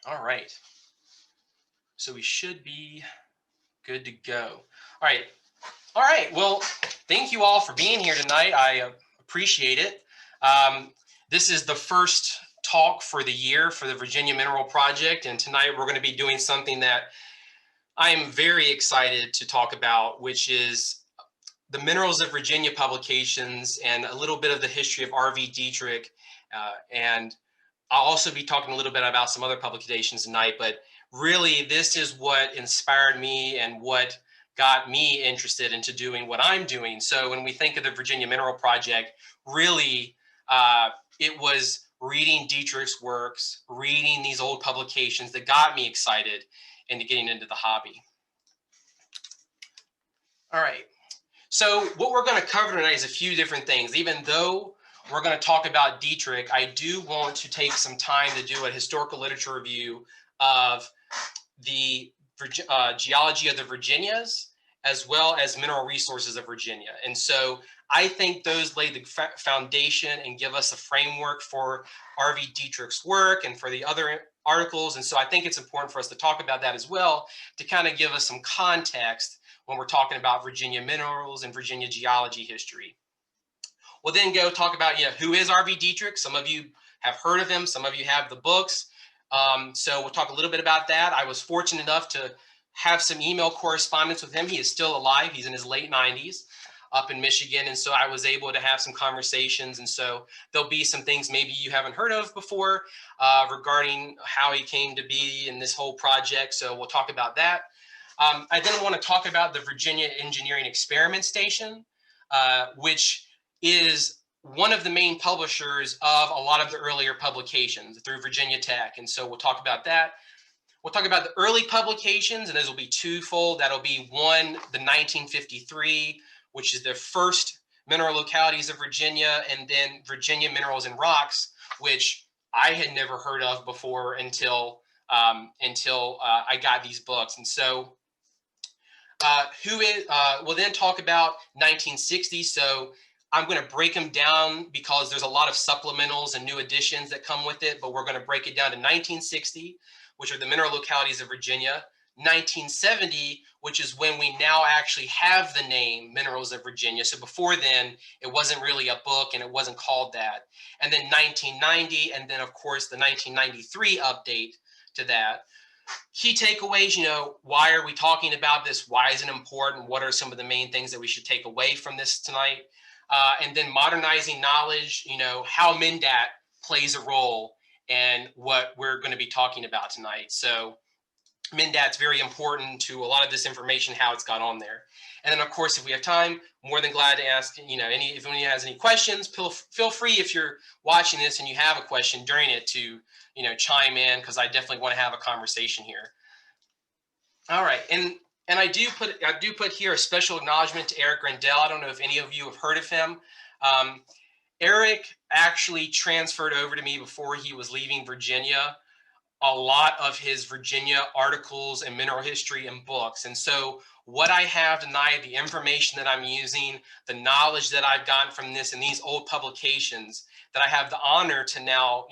All right. So we should be good to go. All right. All right. Well, thank you all for being here tonight. I appreciate it. Um, this is the first talk for the year for the Virginia Mineral Project. And tonight we're going to be doing something that I am very excited to talk about, which is the Minerals of Virginia publications and a little bit of the history of R.V. Dietrich. And I'll also be talking a little bit about some other publications tonight, but really this is what inspired me and what got me interested into doing what I'm doing. So when we think of the Virginia Mineral Project, really it was reading Dietrich's works, reading these old publications that got me excited into getting into the hobby. All right. So what we're going to cover tonight is a few different things. Even though we're going to talk about Dietrich, I do want to take some time to do a historical literature review of the Geology of the Virginias, as well as Mineral Resources of Virginia. And so I think those lay the foundation and give us a framework for R.V. Dietrich's work and for the other articles. And so I think it's important for us to talk about that as well, to kind of give us some context when we're talking about Virginia minerals and Virginia geology history. We'll then go talk about, who is R.V. Dietrich? Some of you have heard of him. Some of you have the books. So we'll talk a little bit about that. I was fortunate enough to have some email correspondence with him. He is still alive. He's in his late 90s up in Michigan. And so I was able to have some conversations. And so there'll be some things maybe you haven't heard of before regarding how he came to be in this whole project. So we'll talk about that. I then want to talk about the Virginia Engineering Experiment Station, which is one of the main publishers of a lot of the earlier publications through Virginia Tech. And so we'll talk about that. We'll talk about the early publications, and those will be twofold. That'll be one, the 1953, which is the first Mineral Localities of Virginia, and then Virginia Minerals and Rocks, which I had never heard of before until I got these books. And so we'll then talk about 1960. So I'm going to break them down because there's a lot of supplementals and new additions that come with it, but we're going to break it down to 1960, which are the Mineral Localities of Virginia, 1970, which is when we now actually have the name Minerals of Virginia. So before then, it wasn't really a book and it wasn't called that. And then 1990, and then of course the 1993 update to that. Key takeaways, why are we talking about this? Why is it important? What are some of the main things that we should take away from this tonight? And then modernizing knowledge, how MNDAT plays a role in what we're going to be talking about tonight. So MNDAT's very important to a lot of this information, how it's got on there. And then, of course, if we have time, more than glad to ask, if anyone has any questions, feel free if you're watching this and you have a question during it to, chime in, because I definitely want to have a conversation here. All right. And I do put here a special acknowledgement to Eric Grandel. I don't know if any of you have heard of him. Eric actually transferred over to me before he was leaving Virginia a lot of his Virginia articles and mineral history and books. And so what I have tonight, the information that I'm using, the knowledge that I've gotten from this and these old publications that I have the honor to now,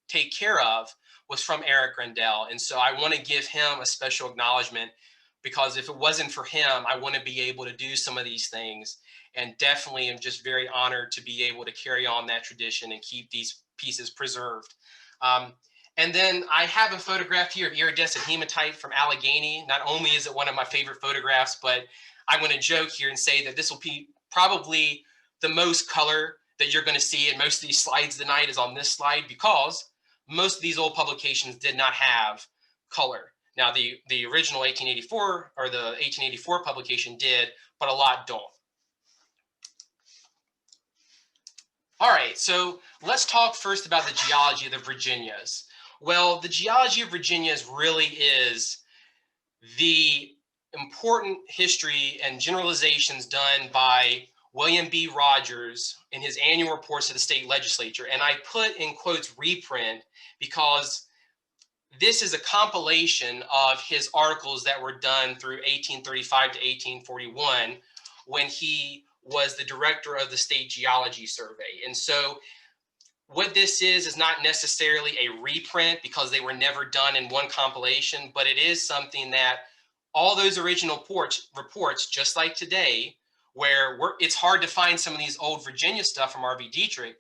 take care of, was from Eric Grandel. And so I want to give him a special acknowledgement, because if it wasn't for him, I wouldn't be able to do some of these things. And definitely am just very honored to be able to carry on that tradition and keep these pieces preserved. And then I have a photograph here of iridescent hematite from Allegheny. Not only is it one of my favorite photographs, but I'm going to joke here and say that this will be probably the most color that you're going to see in most of these slides tonight is on this slide, because most of these old publications did not have color. Now, the original 1884 or the 1884 publication did, but a lot don't. All right, so let's talk first about the geology of the Virginias. Well, the geology of Virginias really is the important history and generalizations done by William B. Rogers in his annual reports to the state legislature. And I put in quotes reprint because this is a compilation of his articles that were done through 1835 to 1841 when he was the director of the State Geology Survey. And so What this is not necessarily a reprint because they were never done in one compilation, but it is something that all those original reports, just like today, where it's hard to find some of these old Virginia stuff from R.V. Dietrich,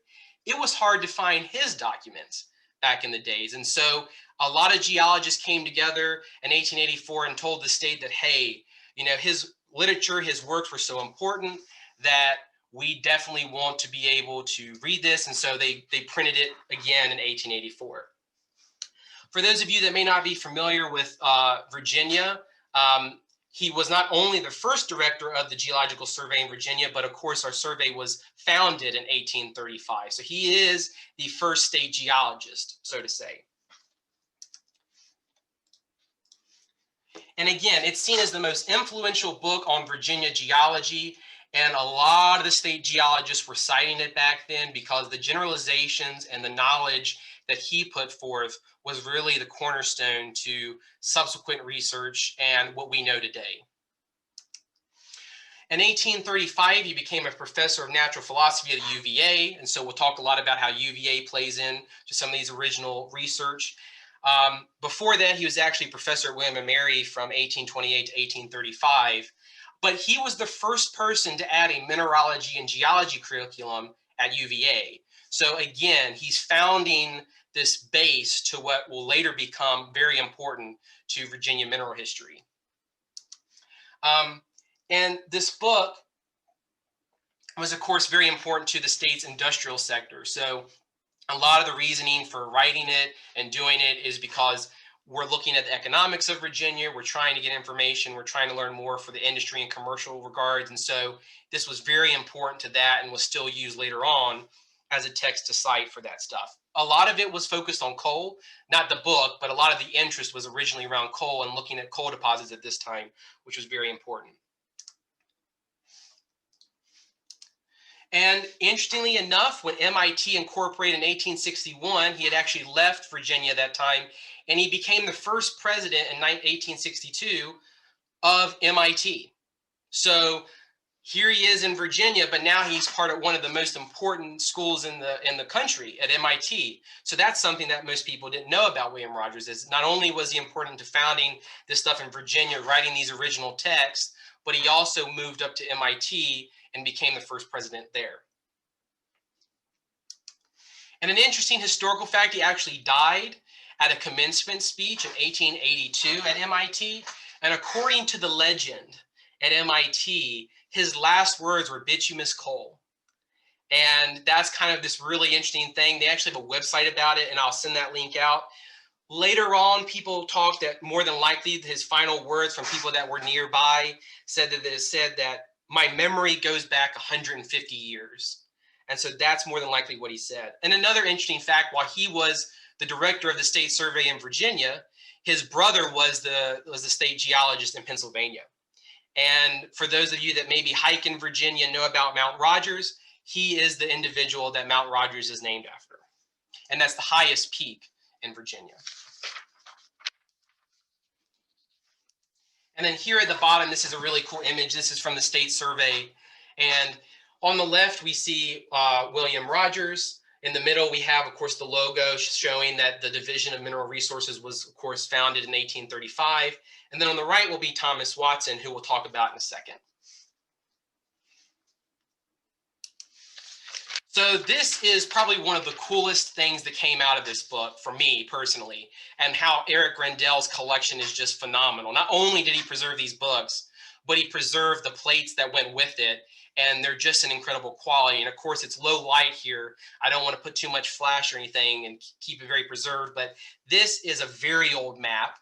it was hard to find his documents back in the days. And so a lot of geologists came together in 1884 and told the state that, hey, you know, his literature, his works were so important that we definitely want to be able to read this. And so they printed it again in 1884. For those of you that may not be familiar with Virginia, he was not only the first director of the Geological Survey in Virginia, but of course our survey was founded in 1835. So he is the first state geologist, so to say. And again, it's seen as the most influential book on Virginia geology. And a lot of the state geologists were citing it back then because the generalizations and the knowledge that he put forth was really the cornerstone to subsequent research and what we know today. In 1835, he became a professor of natural philosophy at UVA. And so we'll talk a lot about how UVA plays in to some of these original research. Before that, he was actually professor at William & Mary from 1828 to 1835. But he was the first person to add a mineralogy and geology curriculum at UVA. So again, he's founding this base to what will later become very important to Virginia mineral history. And this book was, of course, very important to the state's industrial sector. So a lot of the reasoning for writing it and doing it is because we're looking at the economics of Virginia. We're trying to get information. We're trying to learn more for the industry and commercial regards. And so this was very important to that and was still used later on as a text to cite for that stuff. A lot of it was focused on coal, not the book, but a lot of the interest was originally around coal and looking at coal deposits at this time, which was very important. And interestingly enough, when MIT incorporated in 1861, he had actually left Virginia at that time, and he became the first president in 1862 of MIT. So here he is in Virginia, but now he's part of one of the most important schools in the country at MIT. So that's something that most people didn't know about William Rogers, is not only was he important to founding this stuff in Virginia, writing these original texts, but he also moved up to MIT and became the first president there. And an interesting historical fact, he actually died at a commencement speech in 1882 at MIT. And according to the legend at MIT, his last words were bituminous coal. And that's kind of this really interesting thing. They actually have a website about it, and I'll send that link out. Later on, people talked that more than likely his final words from people that were nearby said that my memory goes back 150 years. And so that's more than likely what he said. And another interesting fact, while he was the director of the state survey in Virginia, his brother was the state geologist in Pennsylvania. And for those of you that maybe hike in Virginia, know about Mount Rogers, he is the individual that Mount Rogers is named after. And that's the highest peak in Virginia. And then here at the bottom, this is a really cool image. This is from the state survey. And on the left, we see William Rogers. In the middle, we have, of course, the logo showing that the Division of Mineral Resources was, of course, founded in 1835. And then on the right will be Thomas Watson, who we'll talk about in a second. So this is probably one of the coolest things that came out of this book for me personally, and how Eric Rendell's collection is just phenomenal. Not only did he preserve these books, but he preserved the plates that went with it, and they're just an incredible quality. And of course, it's low light here. I don't want to put too much flash or anything and keep it very preserved, but this is a very old map.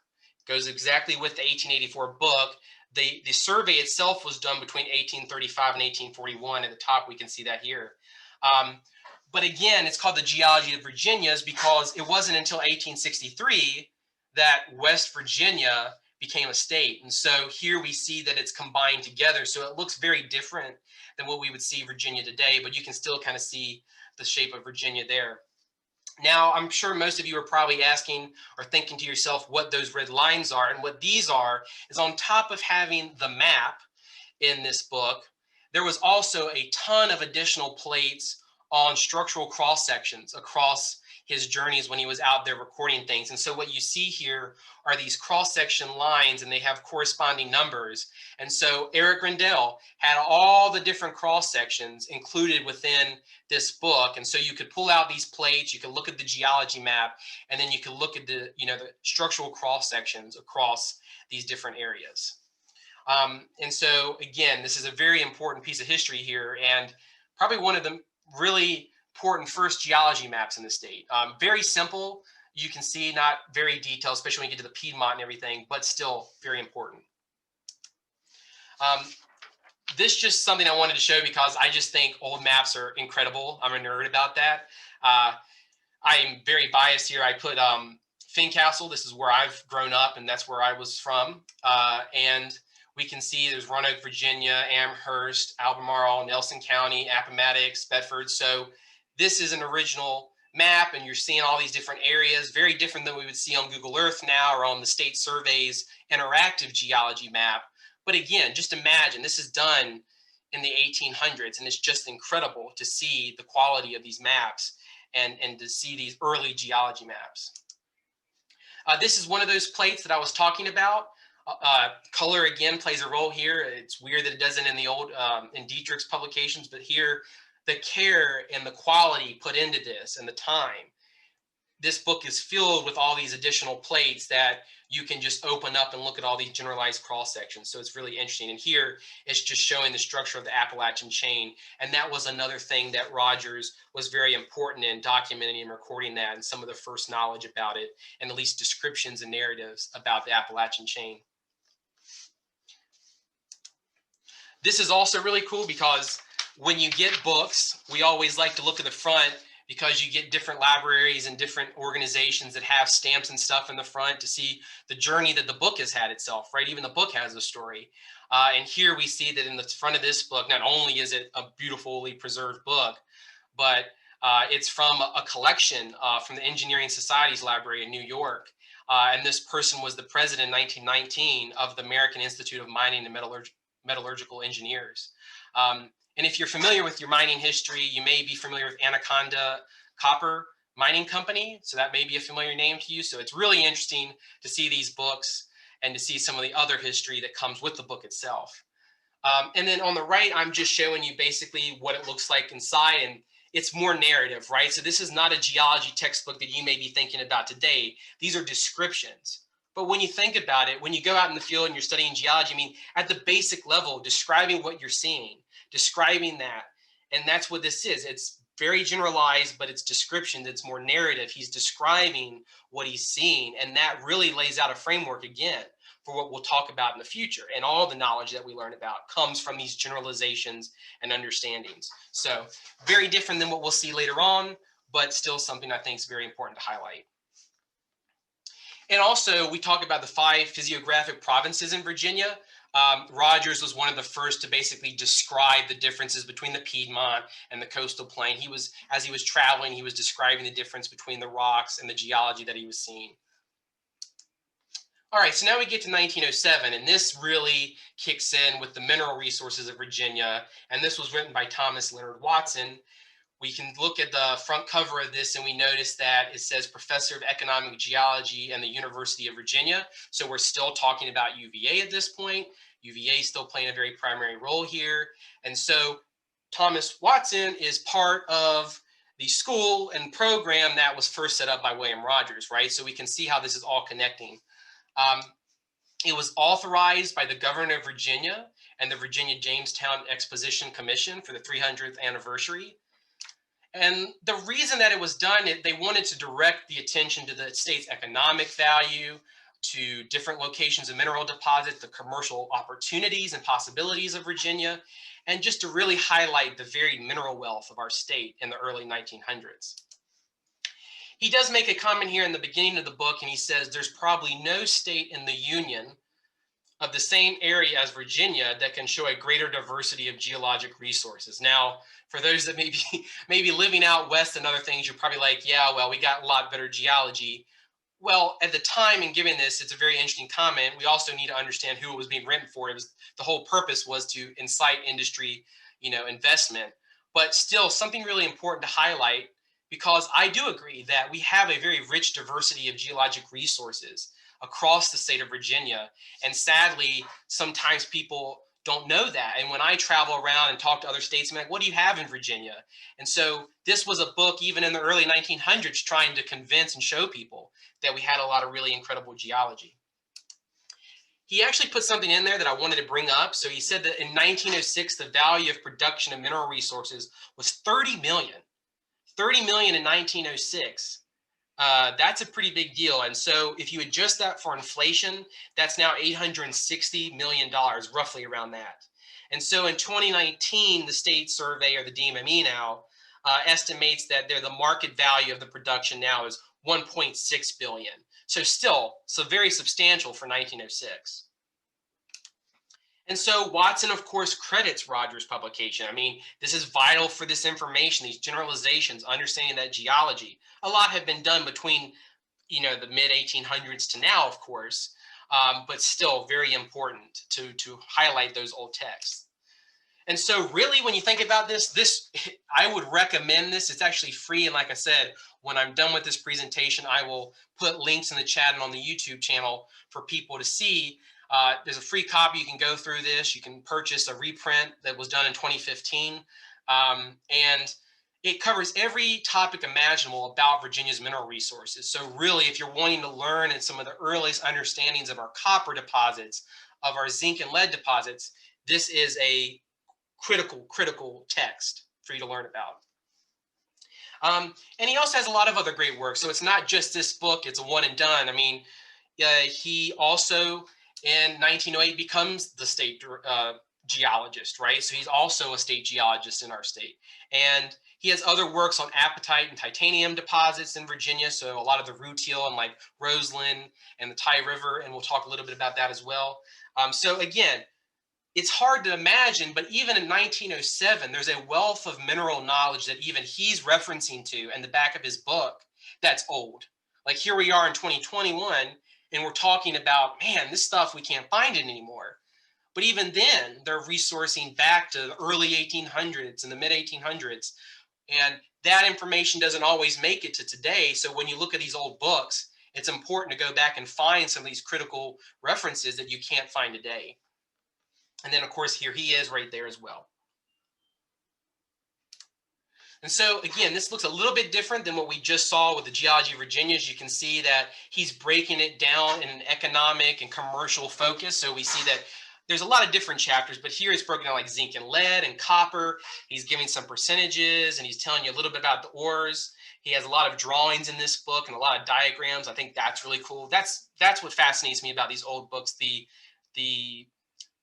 It goes exactly with the 1884 book. The survey itself was done between 1835 and 1841. At the top, we can see that here. But again, it's called the Geology of the Virginias because it wasn't until 1863 that West Virginia became a state. And so here we see that it's combined together. So it looks very different than what we would see Virginia today, but you can still kind of see the shape of Virginia there. Now, I'm sure most of you are probably asking or thinking to yourself what those red lines are. And what these are is, on top of having the map in this book, there was also a ton of additional plates on structural cross sections across his journeys when he was out there recording things. And so what you see here are these cross section lines, and they have corresponding numbers. And so Eric Rendell had all the different cross sections included within this book. And so you could pull out these plates, you could look at the geology map, and then you could look at the, the structural cross sections across these different areas. And so again, this is a very important piece of history here, and probably one of the really important first geology maps in the state. Very simple, you can see, not very detailed, especially when you get to the Piedmont and everything, but still very important. This is just something I wanted to show because I just think old maps are incredible. I'm a nerd about that. I'm very biased here. I put Fincastle. This is where I've grown up, and that's where I was from. And we can see there's Roanoke, Virginia, Amherst, Albemarle, Nelson County, Appomattox, Bedford. So this is an original map, and you're seeing all these different areas, very different than we would see on Google Earth now or on the State Survey's interactive geology map. But again, just imagine this is done in the 1800s, and it's just incredible to see the quality of these maps and to see these early geology maps. This is one of those plates that I was talking about. Color again plays a role here. It's weird that it doesn't in the old in Dietrich's publications, but here the care and the quality put into this and the time. This book is filled with all these additional plates that you can just open up and look at all these generalized cross sections. So it's really interesting. And here it's just showing the structure of the Appalachian chain. And that was another thing that Rogers was very important in documenting and recording that, and some of the first knowledge about it, and at least descriptions and narratives about the Appalachian chain. This is also really cool because when you get books, we always like to look at the front, because you get different libraries and different organizations that have stamps and stuff in the front to see the journey that the book has had itself, right? Even the book has a story. And here we see that in the front of this book, not only is it a beautifully preserved book, but it's from a collection from the Engineering Society's library in New York. And this person was the president in 1919 of the American Institute of Mining and Metallurgical Engineers. And if you're familiar with your mining history, you may be familiar with Anaconda Copper Mining Company. So that may be a familiar name to you. So it's really interesting to see these books and to see some of the other history that comes with the book itself. And then on the right, I'm just showing you basically what it looks like inside, and it's more narrative, right? So this is not a geology textbook that you may be thinking about today. These are descriptions. But when you think about it, when you go out in the field and you're studying geology, I mean, at the basic level, describing what you're seeing, describing that. And that's what this is. It's very generalized, but it's descriptions. It's more narrative. He's describing what he's seeing. And that really lays out a framework, again, for what we'll talk about in the future. And all the knowledge that we learn about comes from these generalizations and understandings. So very different than what we'll see later on, but still something I think is very important to highlight. And also, we talk about the 5 physiographic provinces in Virginia. Rogers was one of the first to basically describe the differences between the Piedmont and the coastal plain. As he was traveling, he was describing the difference between the rocks and the geology that he was seeing. All right, so now we get to 1907, and this really kicks in with the mineral resources of Virginia. And this was written by Thomas Leonard Watson. We can look at the front cover of this, and we notice that it says Professor of Economic Geology and the University of Virginia. So we're still talking about UVA at this point. UVA is still playing a very primary role here. And so Thomas Watson is part of the school and program that was first set up by William Rogers, right? So we can see how this is all connecting. It was authorized by the governor of Virginia and the Virginia Jamestown Exposition Commission for the 300th anniversary. And the reason that it was done, they wanted to direct the attention to the state's economic value, to different locations of mineral deposits, the commercial opportunities and possibilities of Virginia, and just to really highlight the varied mineral wealth of our state in the early 1900s. He does make a comment here in the beginning of the book, and he says there's probably no state in the Union of the same area as Virginia that can show a greater diversity of geologic resources. Now, for those that may be living out west and other things, you're probably like, yeah, well, we got a lot better geology. Well, at the time in giving this, it's a very interesting comment. We also need to understand who it was being written for. The whole purpose was to incite industry, investment. but still something really important to highlight, because I do agree that we have a very rich diversity of geologic resources across the state of Virginia. And sadly, sometimes people don't know that. And when I travel around and talk to other states, I'm like, what do you have in Virginia? And so this was a book, even in the early 1900s, trying to convince and show people that we had a lot of really incredible geology. He actually put something in there that I wanted to bring up. So he said that in 1906, the value of production of mineral resources was 30 million. 30 million in 1906. That's a pretty big deal. And so if you adjust that for inflation, that's now $860 million, roughly around that. And so in 2019, the state survey, or the DMME now, estimates that the market value of the production now is 1.6 billion. So still, so very substantial for 1906. And so Watson, of course, credits Rogers' publication. I mean, this is vital for this information, these generalizations, understanding that geology. A lot have been done between, the mid 1800s to now, of course, but still very important to highlight those old texts. And so really, when you think about this, I would recommend this. It's actually free. And like I said, when I'm done with this presentation, I will put links in the chat and on the YouTube channel for people to see. There's a free copy. You can go through this. You can purchase a reprint that was done in 2015. And it covers every topic imaginable about Virginia's mineral resources. So really, if you're wanting to learn in some of the earliest understandings of our copper deposits, of our zinc and lead deposits, this is a critical text for you to learn about. And he also has a lot of other great work. So it's not just this book, it's a one and done. I mean, he also in 1908 becomes the state geologist, right? So he's also a state geologist in our state. And he has other works on apatite and titanium deposits in Virginia. So a lot of the rutile and like Roseland and the Tye River, and we'll talk a little bit about that as well. So again, it's hard to imagine, but even in 1907, there's a wealth of mineral knowledge that even he's referencing to in the back of his book that's old. Like here we are in 2021, and we're talking about, man, this stuff, we can't find it anymore. But even then, they're resourcing back to the early 1800s and the mid 1800s. And that information doesn't always make it to today. So when you look at these old books, it's important to go back and find some of these critical references that you can't find today. And then, of course, here he is right there as well. And so, again, this looks a little bit different than what we just saw with the Geology of Virginia. As you can see that he's breaking it down in an economic and commercial focus. So we see that there's a lot of different chapters, but here it's broken down like zinc and lead and copper. He's giving some percentages, and he's telling you a little bit about the ores. He has a lot of drawings in this book and a lot of diagrams. I think that's really cool. That's what fascinates me about these old books, the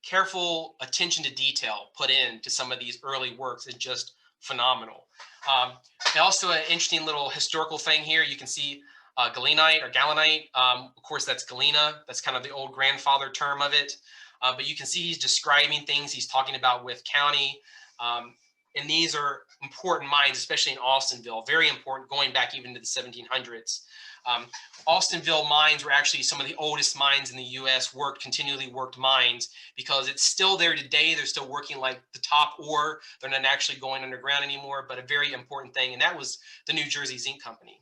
careful attention to detail put into some of these early works is just phenomenal. Also an interesting little historical thing here. You can see galenite or galenite. Of course, that's galena. That's kind of the old grandfather term of it. But you can see he's describing things. He's talking about Wythe County. And these are important mines, especially in Austinville, very important, going back even to the 1700s. Austinville mines were actually some of the oldest mines in the U.S. continually worked mines, because it's still there today. They're still working like the top ore. They're not actually going underground anymore, but a very important thing. And that was the New Jersey Zinc Company.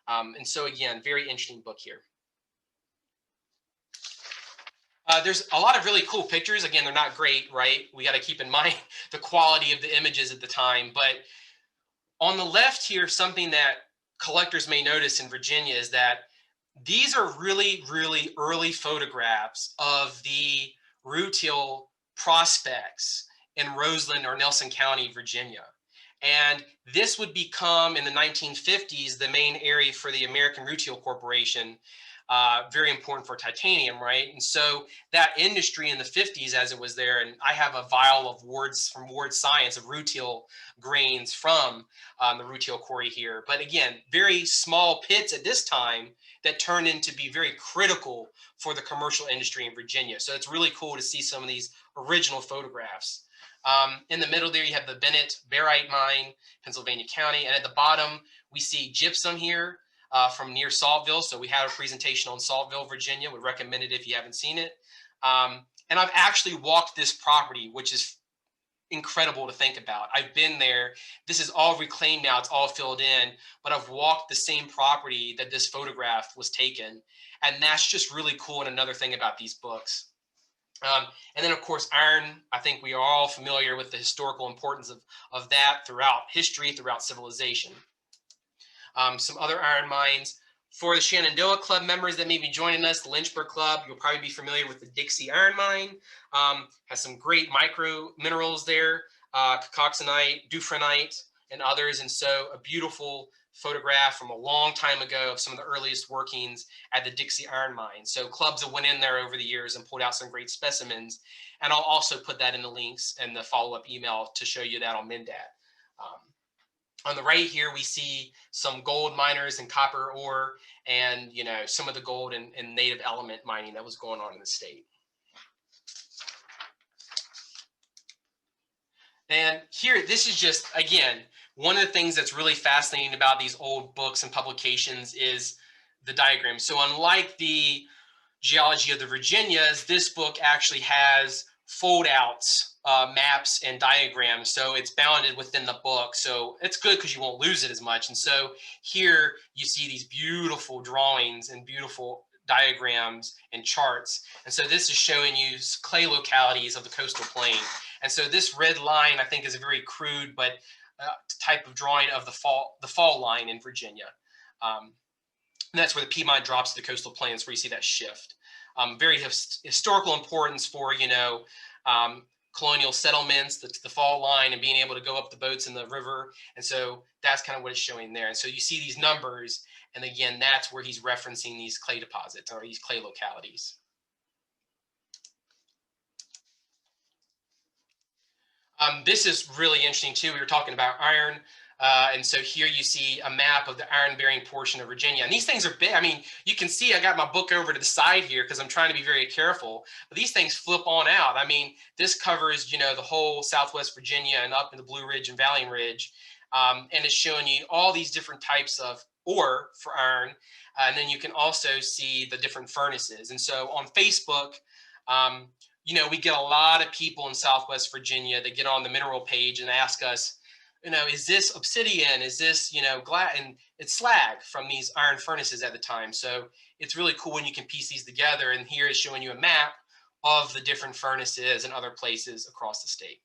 And so again, very interesting book here. There's a lot of really cool pictures. Again, they're not great, right? We got to keep in mind the quality of the images at the time. But on the left here, something that collectors may notice in Virginia is that these are really, really early photographs of the rutile prospects in Roseland or Nelson County, Virginia. And this would become in the 1950s the main area for the American Rutile Corporation. Very important for titanium, right? And so that industry in the 50s, as it was there, and I have a vial of from Ward Science of rutile grains from the rutile quarry here. But again, very small pits at this time that turned into be very critical for the commercial industry in Virginia. So it's really cool to see some of these original photographs. In the middle there, you have the Bennett Barite Mine, Pennsylvania County. And at the bottom, we see gypsum here. From near Saltville. So we had a presentation on Saltville, Virginia. Would recommend it if you haven't seen it. And I've actually walked this property, which is incredible to think about. I've been there. This is all reclaimed now. It's all filled in, but I've walked the same property that this photograph was taken. And that's just really cool. And another thing about these books. And then, of course, iron. I think we are all familiar with the historical importance of that throughout history, throughout civilization. Some other iron mines. For the Shenandoah Club members that may be joining us, the Lynchburg Club, you'll probably be familiar with the Dixie Iron Mine. Has some great micro minerals there, cacoxenite, dufranite, and others. And so a beautiful photograph from a long time ago of some of the earliest workings at the Dixie Iron Mine. So clubs have went in there over the years and pulled out some great specimens. And I'll also put that in the links and the follow-up email to show you that on Mindat. On the right here, we see some gold miners and copper ore and, you know, some of the gold and native element mining that was going on in the state. And here, this is just, again, one of the things that's really fascinating about these old books and publications is the diagram. So unlike the Geology of the Virginias, this book actually has fold outs, maps and diagrams. So it's bounded within the book. So it's good because you won't lose it as much. And so here you see these beautiful drawings and beautiful diagrams and charts. And so this is showing you clay localities of the coastal plain. And so this red line, I think, is a very crude but type of drawing of the fall line in Virginia. And that's where the Piedmont drops to the coastal plains, where you see that shift. Very historical importance for, you know, colonial settlements, the fall line, and being able to go up the boats in the river. And so that's kind of what it's showing there. And so you see these numbers, and again, that's where he's referencing these clay deposits or these clay localities. This is really interesting too. We were talking about iron. And so here you see a map of the iron-bearing portion of Virginia. And these things are big. I mean, you can see I got my book over to the side here because I'm trying to be very careful. But these things flip on out. I mean, this covers, you know, the whole Southwest Virginia and up in the Blue Ridge and Valiant Ridge. And it's showing you all these different types of ore for iron. And then you can also see the different furnaces. And so on Facebook, you know, we get a lot of people in Southwest Virginia that get on the mineral page and ask us, you know, is this obsidian? Is this, you know, glass? And it's slag from these iron furnaces at the time. So it's really cool when you can piece these together. And here is showing you a map of the different furnaces and other places across the state.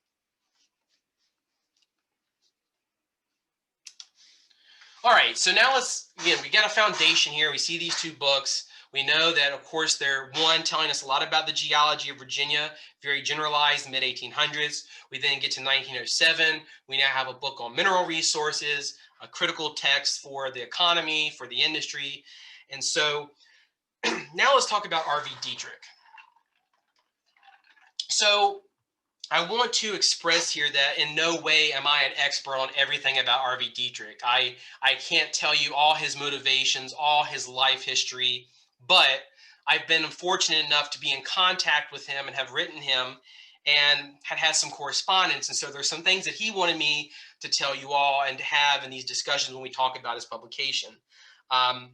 All right, so now again, we got a foundation here. We see these two books. We know that, of course, they're one telling us a lot about the geology of Virginia, very generalized, mid-1800s. We then get to 1907. We now have a book on mineral resources, a critical text for the economy, for the industry. And so now let's talk about R.V. Dietrich. So I want to express here that in no way am I an expert on everything about R.V. Dietrich. I can't tell you all his motivations, all his life history, but I've been fortunate enough to be in contact with him and have written him and had some correspondence. And so there's some things that he wanted me to tell you all and to have in these discussions when we talk about his publication. And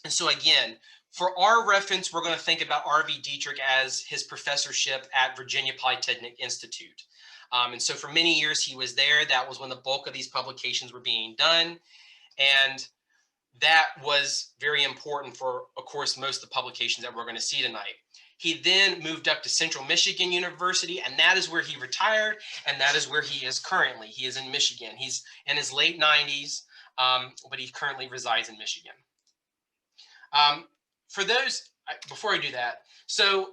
so again, for our reference, we're going to think about R.V. Dietrich as his professorship at Virginia Polytechnic Institute. And so for many years he was there. That was when the bulk of these publications were being done. And that was very important for, of course, most of the publications that we're going to see tonight. He then moved up to Central Michigan University, and that is where he retired, and that is where he is currently. He is in Michigan. He's in his late 90s, but he currently resides in Michigan. For those, before I do that, so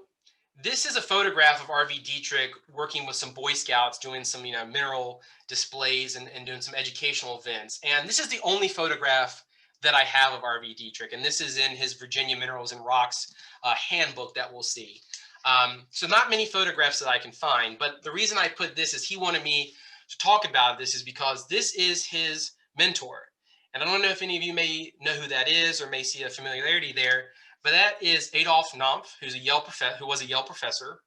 this is a photograph of R.V. Dietrich working with some Boy Scouts, doing some, you know, mineral displays and doing some educational events. And this is the only photograph that I have of R.V. Dietrich, and this is in his Virginia Minerals and Rocks handbook that we'll see. So not many photographs that I can find, but the reason I put this is he wanted me to talk about this is because this is his mentor. And I don't know if any of you may know who that is or may see a familiarity there, but that is Adolf Nampf, who was a Yale professor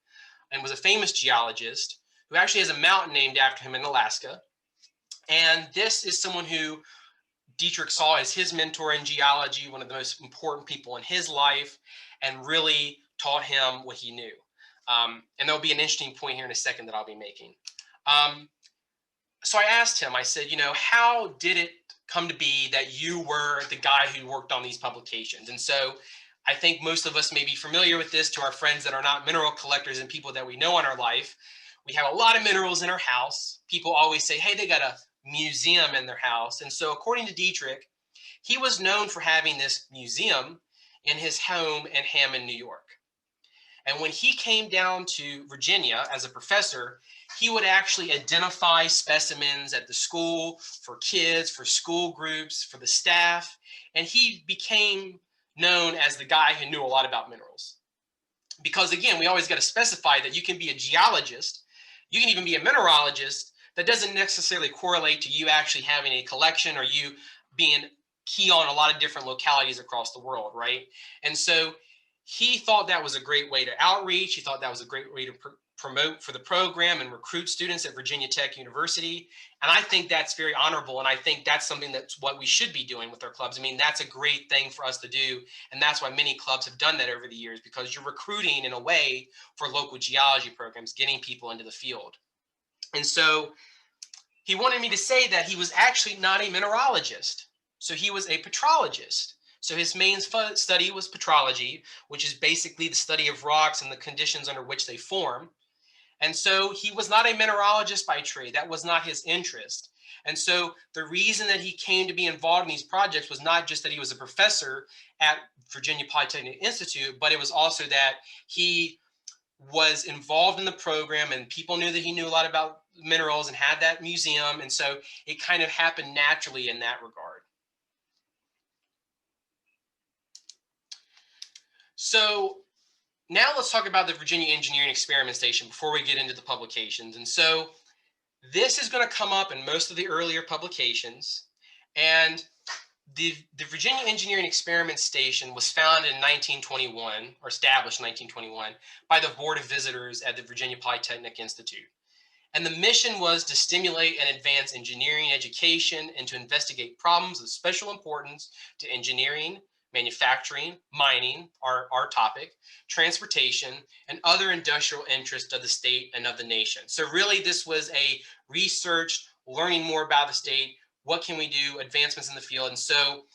and was a famous geologist who actually has a mountain named after him in Alaska. And this is someone who Dietrich saw as his mentor in geology, one of the most important people in his life, and really taught him what he knew. And there'll be an interesting point here in a second that I'll be making. So I asked him, I said, how did it come to be that you were the guy who worked on these publications? And so I think most of us may be familiar with this. To our friends that are not mineral collectors and people that we know in our life, we have a lot of minerals in our house. People always say, hey, they got a museum in their house. And so according to Dietrich, he was known for having this museum in his home in Hammond, New York. And when he came down to Virginia as a professor, he would actually identify specimens at the school for kids, for school groups, for the staff. And he became known as the guy who knew a lot about minerals. Because again, we always got to specify that you can be a geologist, you can even be a mineralogist. That doesn't necessarily correlate to you actually having a collection or you being key on a lot of different localities across the world, right? And so he thought that was a great way to outreach. He thought that was a great way to promote for the program and recruit students at Virginia Tech University. And I think that's very honorable. And I think that's something that's what we should be doing with our clubs. I mean, that's a great thing for us to do. And that's why many clubs have done that over the years, because you're recruiting in a way for local geology programs, getting people into the field. And so he wanted me to say that he was actually not a mineralogist. So he was a petrologist. So his main study was petrology, which is basically the study of rocks and the conditions under which they form. And so he was not a mineralogist by trade. That was not his interest. And so the reason that he came to be involved in these projects was not just that he was a professor at Virginia Polytechnic Institute, but it was also that he was involved in the program and people knew that he knew a lot about minerals and had that museum. And so it kind of happened naturally in that regard. So now let's talk about the Virginia Engineering Experiment Station before we get into the publications. And so this is going to come up in most of the earlier publications. And the Virginia Engineering Experiment Station was founded in 1921, or established in 1921, by the Board of Visitors at the Virginia Polytechnic Institute. And the mission was to stimulate and advance engineering education and to investigate problems of special importance to engineering, manufacturing, mining, our topic, transportation, and other industrial interests of the state and of the nation. So really this was a research, learning more about the state, what can we do, advancements in the field. And so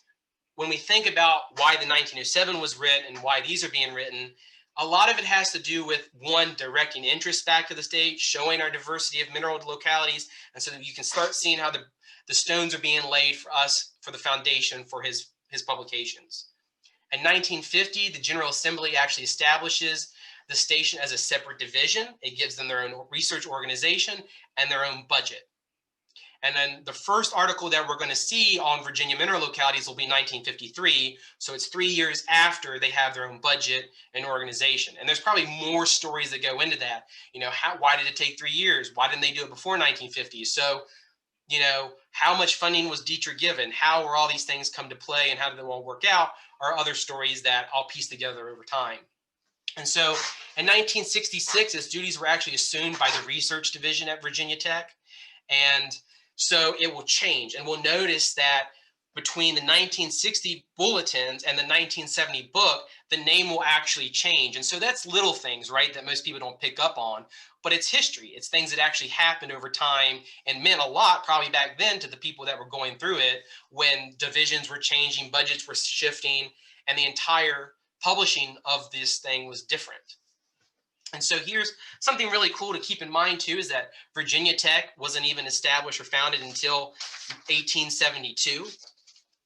when we think about why the 1907 was written and why these are being written, a lot of it has to do with, one, directing interest back to the state, showing our diversity of mineral localities, and so that you can start seeing how the stones are being laid for us for the foundation for his publications. In 1950, the General Assembly actually establishes the station as a separate division. It gives them their own research organization and their own budget. And then the first article that we're going to see on Virginia mineral localities will be 1953. So it's 3 years after they have their own budget and organization. And there's probably more stories that go into that. Why did it take 3 years? Why didn't they do it before 1950? So, how much funding was Dietrich given? How were all these things come to play and how did it all work out are other stories that I'll piece together over time. And so in 1966, his duties were actually assumed by the research division at Virginia Tech. And so it will change. And we'll notice that between the 1960 bulletins and the 1970 book, the name will actually change. And so that's little things, right, that most people don't pick up on. But it's history. It's things that actually happened over time and meant a lot probably back then to the people that were going through it when divisions were changing, budgets were shifting, and the entire publishing of this thing was different. And so here's something really cool to keep in mind too, is that Virginia Tech wasn't even established or founded until 1872.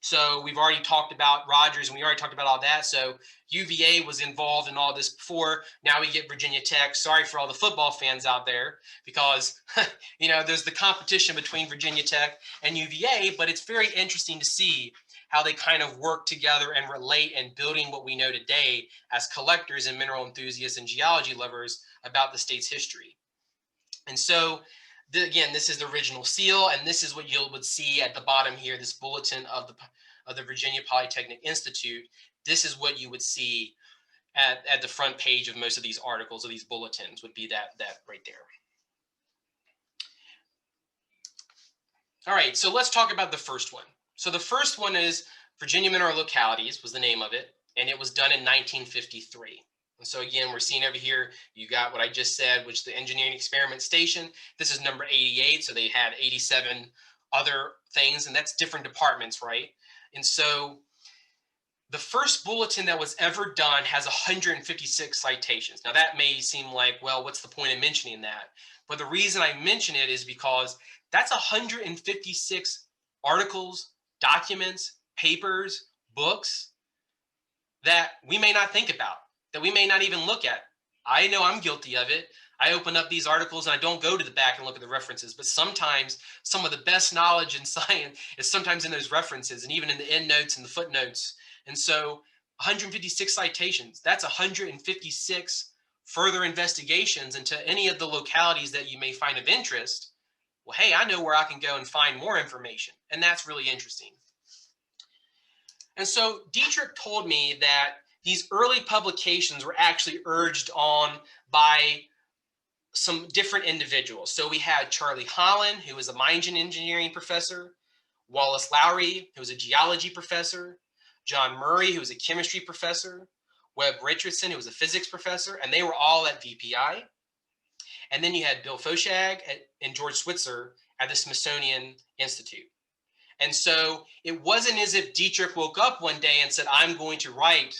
So we've already talked about Rogers and we already talked about all that. So UVA was involved in all this before. Now we get Virginia Tech. Sorry for all the football fans out there because, there's the competition between Virginia Tech and UVA, but it's very interesting to see how they kind of work together and relate in building what we know today as collectors and mineral enthusiasts and geology lovers about the state's history. And so, again, this is the original seal, and this is what you would see at the bottom here, this bulletin of the Virginia Polytechnic Institute. This is what you would see at the front page of most of these articles, of these bulletins, would be that right there. All right, so let's talk about the first one. So the first one is Virginia Mineral Localities was the name of it, and it was done in 1953. And so again, we're seeing over here, you got what I just said, which is the engineering experiment station. This is number 88. So they had 87 other things, and that's different departments, right? And so the first bulletin that was ever done has 156 citations. Now that may seem like, well, what's the point of mentioning that? But the reason I mention it is because that's 156 articles, documents, papers, books that we may not think about, that we may not even look at. I know I'm guilty of it. I open up these articles and I don't go to the back and look at the references, but sometimes some of the best knowledge in science is sometimes in those references and even in the endnotes and the footnotes. And so 156 citations, that's 156 further investigations into any of the localities that you may find of interest. Well, hey, I know where I can go and find more information. And that's really interesting. And so Dietrich told me that these early publications were actually urged on by some different individuals. So we had Charlie Holland, who was a mine engineering professor, Wallace Lowry, who was a geology professor, John Murray, who was a chemistry professor, Webb Richardson, who was a physics professor, and they were all at VPI. And then you had Bill Foshag and George Switzer at the Smithsonian Institute. And so it wasn't as if Dietrich woke up one day and said, I'm going to write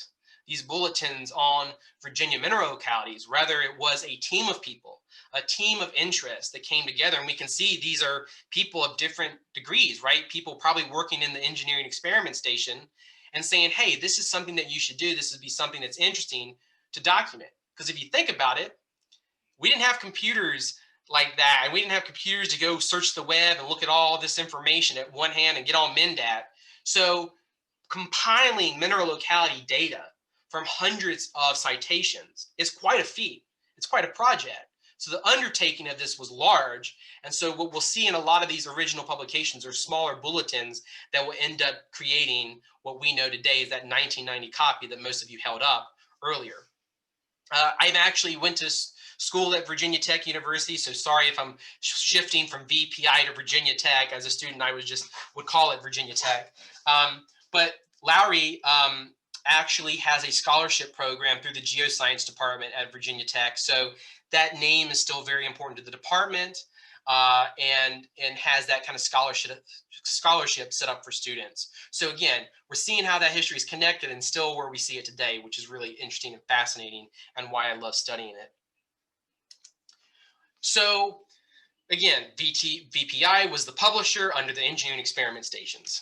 these bulletins on Virginia mineral localities. Rather, it was a team of people, a team of interest that came together. And we can see these are people of different degrees, right? People probably working in the engineering experiment station and saying, hey, this is something that you should do. This would be something that's interesting to document. Because if you think about it, we didn't have computers like that. And we didn't have computers to go search the web and look at all this information at one hand and get all MNDAT. So compiling mineral locality data from hundreds of citations is quite a feat. It's quite a project. So the undertaking of this was large. And so what we'll see in a lot of these original publications are smaller bulletins that will end up creating what we know today is that 1990 copy that most of you held up earlier. I've actually went to school at Virginia Tech University, so sorry if I'm shifting from VPI to Virginia Tech. As a student, I would call it Virginia Tech. But Lowry actually has a scholarship program through the geoscience department at Virginia Tech. So that name is still very important to the department and has that kind of scholarship set up for students. So again, we're seeing how that history is connected and still where we see it today, which is really interesting and fascinating and why I love studying it. So again, VPI was the publisher under the engineering experiment stations.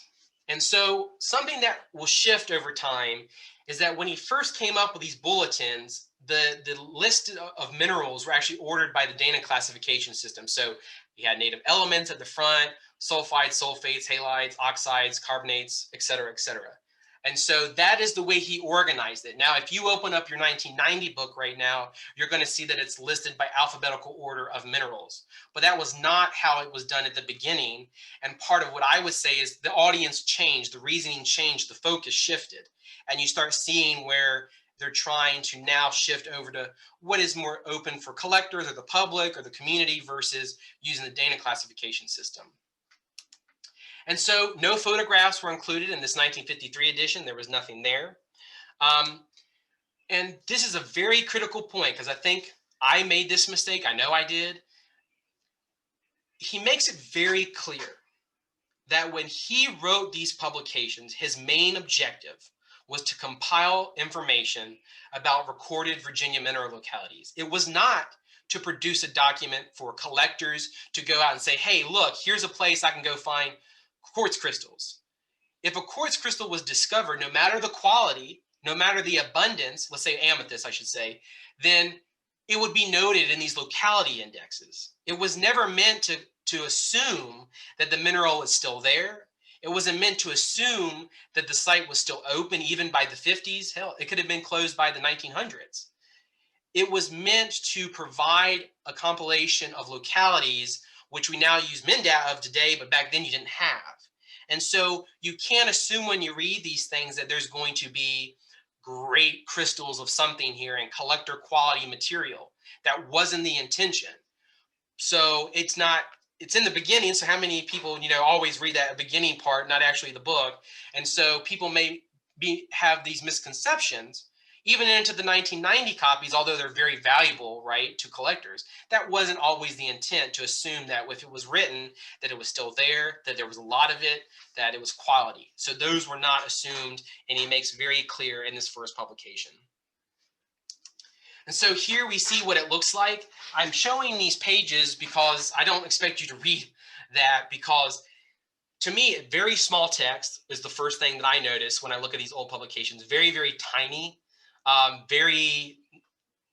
And so something that will shift over time is that when he first came up with these bulletins, the list of minerals were actually ordered by the Dana classification system. So you had native elements at the front, sulfides, sulfates, halides, oxides, carbonates, et cetera, et cetera. And so that is the way he organized it. Now, if you open up your 1990 book right now, you're going to see that it's listed by alphabetical order of minerals. But that was not how it was done at the beginning. And part of what I would say is the audience changed, the reasoning changed, the focus shifted. And you start seeing where they're trying to now shift over to what is more open for collectors or the public or the community versus using the Dana classification system. And so no photographs were included in this 1953 edition. There was nothing there. And this is a very critical point because I think I made this mistake. I know I did. He makes it very clear that when he wrote these publications, his main objective was to compile information about recorded Virginia mineral localities. It was not to produce a document for collectors to go out and say, hey, look, here's a place I can go find quartz crystals. If a quartz crystal was discovered, no matter the quality, no matter the abundance, let's say amethyst, I should say, then it would be noted in these locality indexes. It was never meant to assume that the mineral is still there. It wasn't meant to assume that the site was still open even by the 50s. Hell, it could have been closed by the 1900s. It was meant to provide a compilation of localities, which we now use MNDAT of today, but back then you didn't have. And so you can't assume when you read these things that there's going to be great crystals of something here and collector quality material. That wasn't the intention. So it's in the beginning. So how many people, always read that beginning part, not actually the book. And so people may have these misconceptions. Even into the 1990 copies, although they're very valuable, right, to collectors, that wasn't always the intent, to assume that if it was written, that it was still there, that there was a lot of it, that it was quality. So those were not assumed, and he makes very clear in this first publication. And so here we see what it looks like. I'm showing these pages because I don't expect you to read that, because to me, very small text is the first thing that I notice when I look at these old publications. Very, very tiny, very,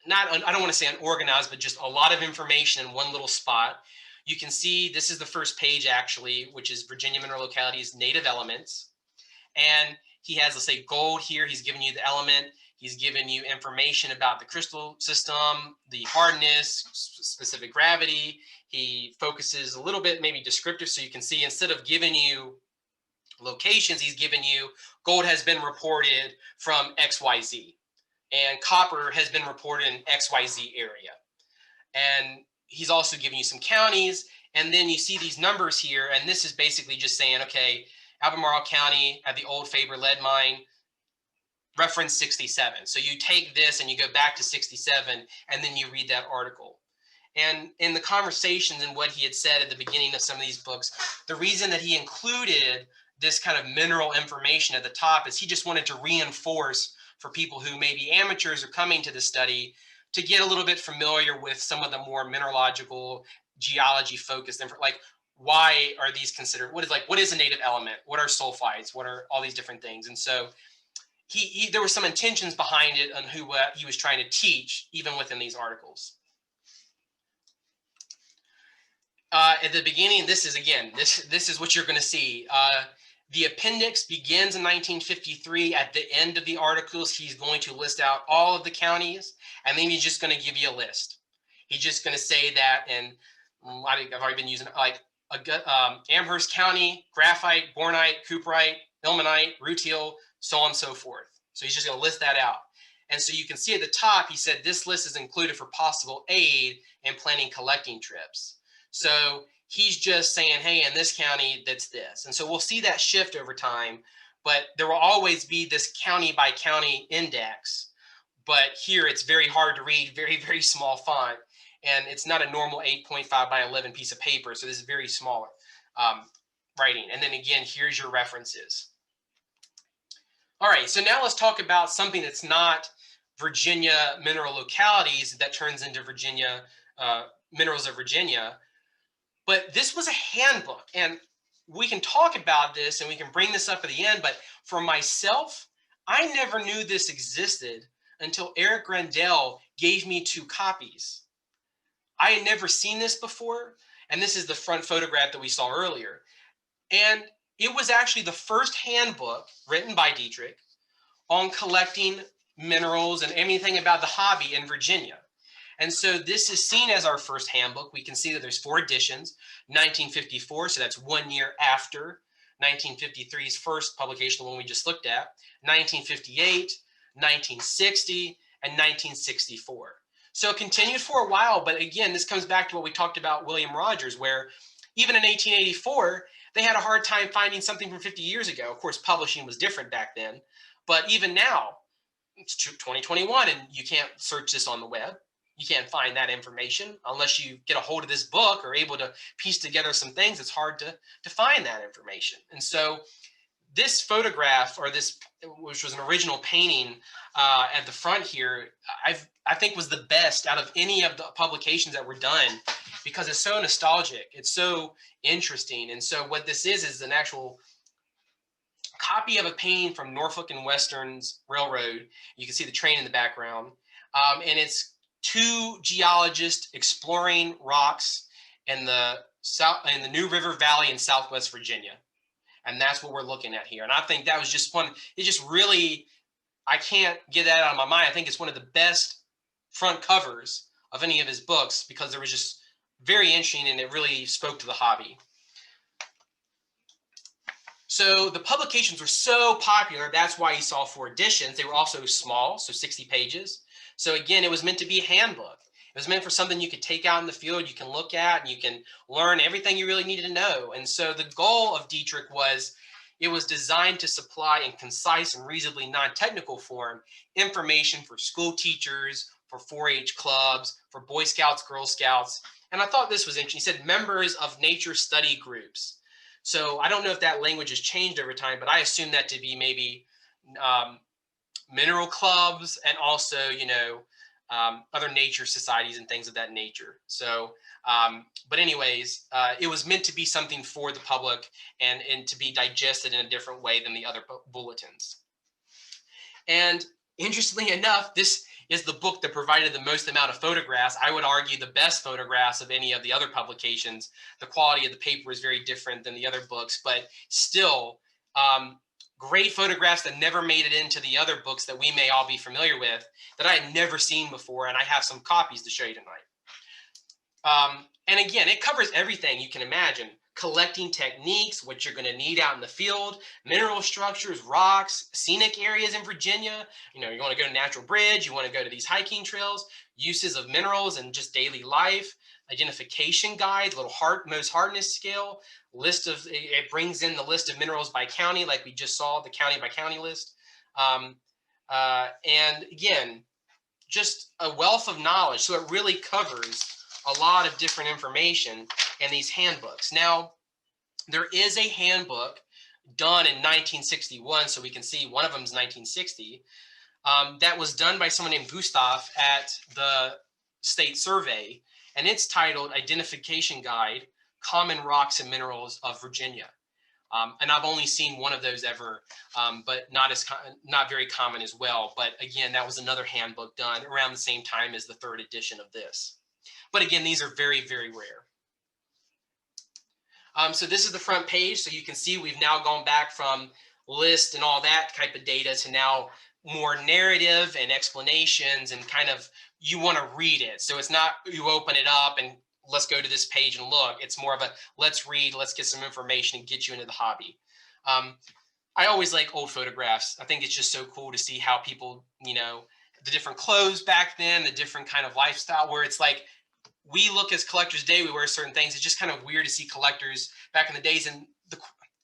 not, I don't want to say unorganized, but just a lot of information in one little spot. You can see this is the first page actually, which is Virginia Mineral Localities Native Elements. And he has, let's say, gold here. He's giving you the element. He's given you information about the crystal system, the hardness, specific gravity. He focuses a little bit maybe descriptive, so you can see instead of giving you locations, he's given you gold has been reported from XYZ, and copper has been reported in XYZ area. And he's also giving you some counties, and then you see these numbers here, and this is basically just saying, okay, Albemarle County at the old Faber lead mine, reference 67. So you take this and you go back to 67, and then you read that article. And in the conversations and what he had said at the beginning of some of these books, the reason that he included this kind of mineral information at the top is he just wanted to reinforce for people who may be amateurs or coming to the study to get a little bit familiar with some of the more mineralogical, geology focused, like why are these considered, what is a native element? What are sulfides? What are all these different things? And so there were some intentions behind it on what he was trying to teach, even within these articles. At the beginning, this is what you're going to see. The appendix begins in 1953. At the end of the articles, he's going to list out all of the counties, and then he's just going to give you a list. He's just going to say that, and I've already been using like Amherst County, graphite, bornite, cooperite, ilmenite, rutile, so on and so forth. So he's just going to list that out. And so you can see at the top, he said this list is included for possible aid in planning collecting trips. So he's just saying, hey, in this county, that's this. And so we'll see that shift over time, but there will always be this county by county index. But here it's very hard to read, very, very small font. And it's not a normal 8.5 by 11 piece of paper. So this is very small writing. And then again, here's your references. All right, so now let's talk about something that's not Virginia mineral localities that turns into Virginia Minerals of Virginia. But this was a handbook, and we can talk about this and we can bring this up at the end. But for myself, I never knew this existed until Eric Grandel gave me 2 copies. I had never seen this before, and this is the front photograph that we saw earlier. And it was actually the first handbook written by Dietrich on collecting minerals and anything about the hobby in Virginia. And so this is seen as our first handbook. We can see that there's 4 editions, 1954, so that's 1 year after 1953's first publication, the one we just looked at, 1958, 1960, and 1964. So it continued for a while, but again, this comes back to what we talked about William Rogers, where even in 1884, they had a hard time finding something from 50 years ago. Of course, publishing was different back then, but even now, it's 2021, and you can't search this on the web. You can't find that information unless you get a hold of this book or able to piece together some things. It's hard to find that information. And so this photograph, or this, which was an original painting at the front here, I think was the best out of any of the publications that were done, because it's so nostalgic. It's so interesting. And so what this is an actual copy of a painting from Norfolk and Western's Railroad. You can see the train in the background. And it's 2 geologists exploring rocks in the New River Valley in Southwest Virginia. And that's what we're looking at here. And I think that was just one, it just really, I can't get that out of my mind. I think it's one of the best front covers of any of his books, because it was just very interesting and it really spoke to the hobby. So the publications were so popular, that's why you saw 4 editions. They were also small, so 60 pages. So again, it was meant to be a handbook. It was meant for something you could take out in the field, you can look at, and you can learn everything you really needed to know. And so the goal of Dietrich was, It was designed to supply in concise and reasonably non-technical form information for school teachers, for 4-H clubs, for Boy Scouts, Girl Scouts. And I thought this was interesting. He said members of nature study groups. So I don't know if that language has changed over time, but I assume that to be maybe um, mineral clubs and also, other nature societies and things of that nature. So, but anyways, it was meant to be something for the public and to be digested in a different way than the other bulletins. And interestingly enough, this is the book that provided the most amount of photographs. I would argue the best photographs of any of the other publications. The quality of the paper is very different than the other books, but still, great photographs that never made it into the other books that we may all be familiar with that I had never seen before, and I have some copies to show you tonight. And again, it covers everything you can imagine. Collecting techniques, what you're going to need out in the field, mineral structures, rocks, scenic areas in Virginia. You want to go to Natural Bridge, you want to go to these hiking trails, uses of minerals and just daily life, identification guides, little most hardness scale, it brings in the list of minerals by county, like we just saw, the county by county list. And again, just a wealth of knowledge. So it really covers a lot of different information in these handbooks. Now, there is a handbook done in 1961, so we can see one of them is 1960, that was done by someone named Gustav at the State Survey, and it's titled Identification Guide, Common Rocks and Minerals of Virginia. And I've only seen one of those ever, but not very common as well. But again, that was another handbook done around the same time as the third edition of this. But again, these are very, very rare. So this is the front page. So you can see we've now gone back from list and all that type of data to now more narrative and explanations and kind of you want to read it. So it's not you open it up and let's go to this page and look. It's more of a let's read, let's get some information and get you into the hobby. I always like old photographs. I think it's just so cool to see how people, the different clothes back then, the different kind of lifestyle where it's like, we look as collectors today, we wear certain things. It's just kind of weird to see collectors back in the days. And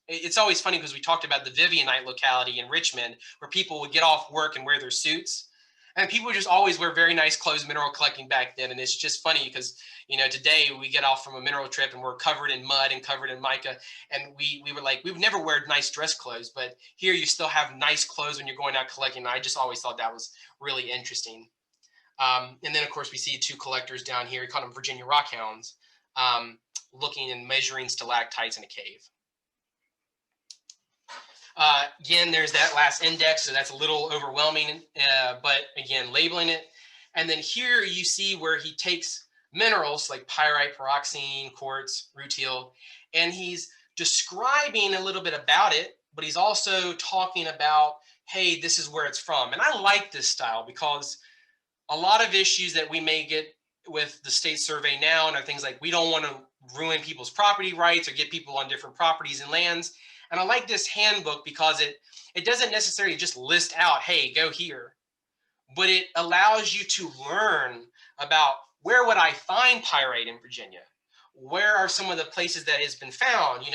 it's always funny because we talked about the Vivianite locality in Richmond where people would get off work and wear their suits. And people would just always wear very nice clothes, mineral collecting back then. And it's just funny because, today we get off from a mineral trip and we're covered in mud and covered in mica. And we were like, we would never wear nice dress clothes, but here you still have nice clothes when you're going out collecting. And I just always thought that was really interesting. And then, of course, we see two collectors down here. We call them Virginia Rockhounds, looking and measuring stalactites in a cave. Again, there's that last index, so that's a little overwhelming, but again, labeling it. And then here you see where he takes minerals like pyrite, pyroxene, quartz, rutile, and he's describing a little bit about it, but he's also talking about, hey, this is where it's from. And I like this style because a lot of issues that we may get with the state survey now and are things like we don't want to ruin people's property rights or get people on different properties and lands. And I like this handbook because it doesn't necessarily just list out, hey, go here, but it allows you to learn about where would I find pyrite in Virginia? Where are some of the places that has been found?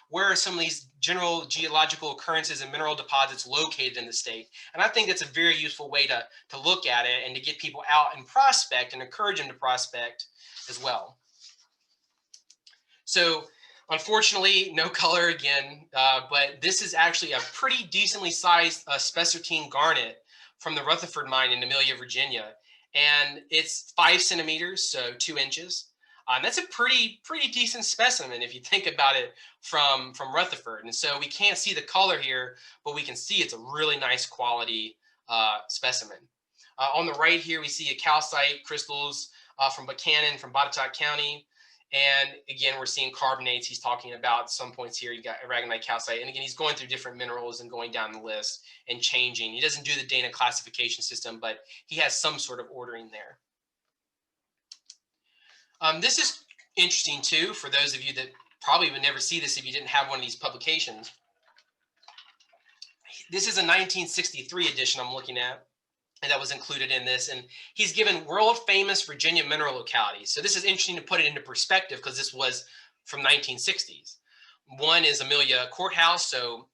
Where are some of these general geological occurrences and mineral deposits located in the state? And I think that's a very useful way to look at it and to get people out and prospect and encourage them to prospect as well. So unfortunately, no color again, but this is actually a pretty decently sized spessartine garnet from the Rutherford mine in Amelia, Virginia. And it's 5 centimeters, so 2 inches. That's a pretty decent specimen if you think about it from Rutherford. And so we can't see the color here, but we can see it's a really nice quality specimen. On the right here, we see a calcite crystals from Buchanan from Botetourt County. And again, we're seeing carbonates. He's talking about some points here. You got aragonite, calcite. And again, he's going through different minerals and going down the list and changing. He doesn't do the Dana classification system, but he has some sort of ordering there. This is interesting too, for those of you that probably would never see this if you didn't have one of these publications. This is a 1963 edition I'm looking at, and that was included in this. And he's given world famous Virginia mineral localities. So this is interesting to put it into perspective because this was from 1960s. One is Amelia Courthouse. So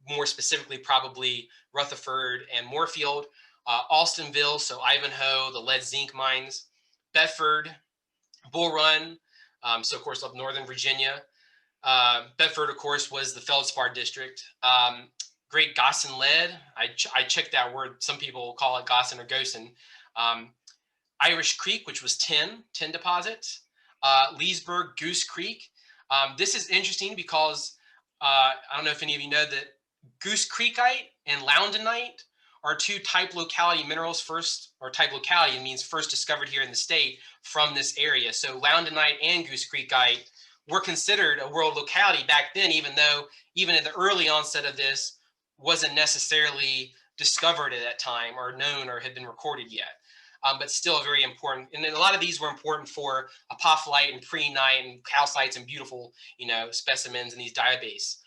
more specifically probably Rutherford and Moorfield, Alstonville, so Ivanhoe, the lead zinc mines, Bedford, Bull Run, so of course up Northern Virginia. Bedford, of course, was the feldspar district. Great Gossan lead. I checked that word. Some people call it Gossan or Gosen. Irish Creek, which was tin deposits. Leesburg, Goose Creek. This is interesting because I don't know if any of you know that Goose Creekite and Loudonite are two type locality minerals first, or type locality means first discovered here in the state from this area. So Loudonite and Goose Creekite were considered a world locality back then, even though even at the early onset of this wasn't necessarily discovered at that time or known or had been recorded yet. But still very important. And then a lot of these were important for apophyllite and prehnite and calcites and beautiful, specimens in these diabase.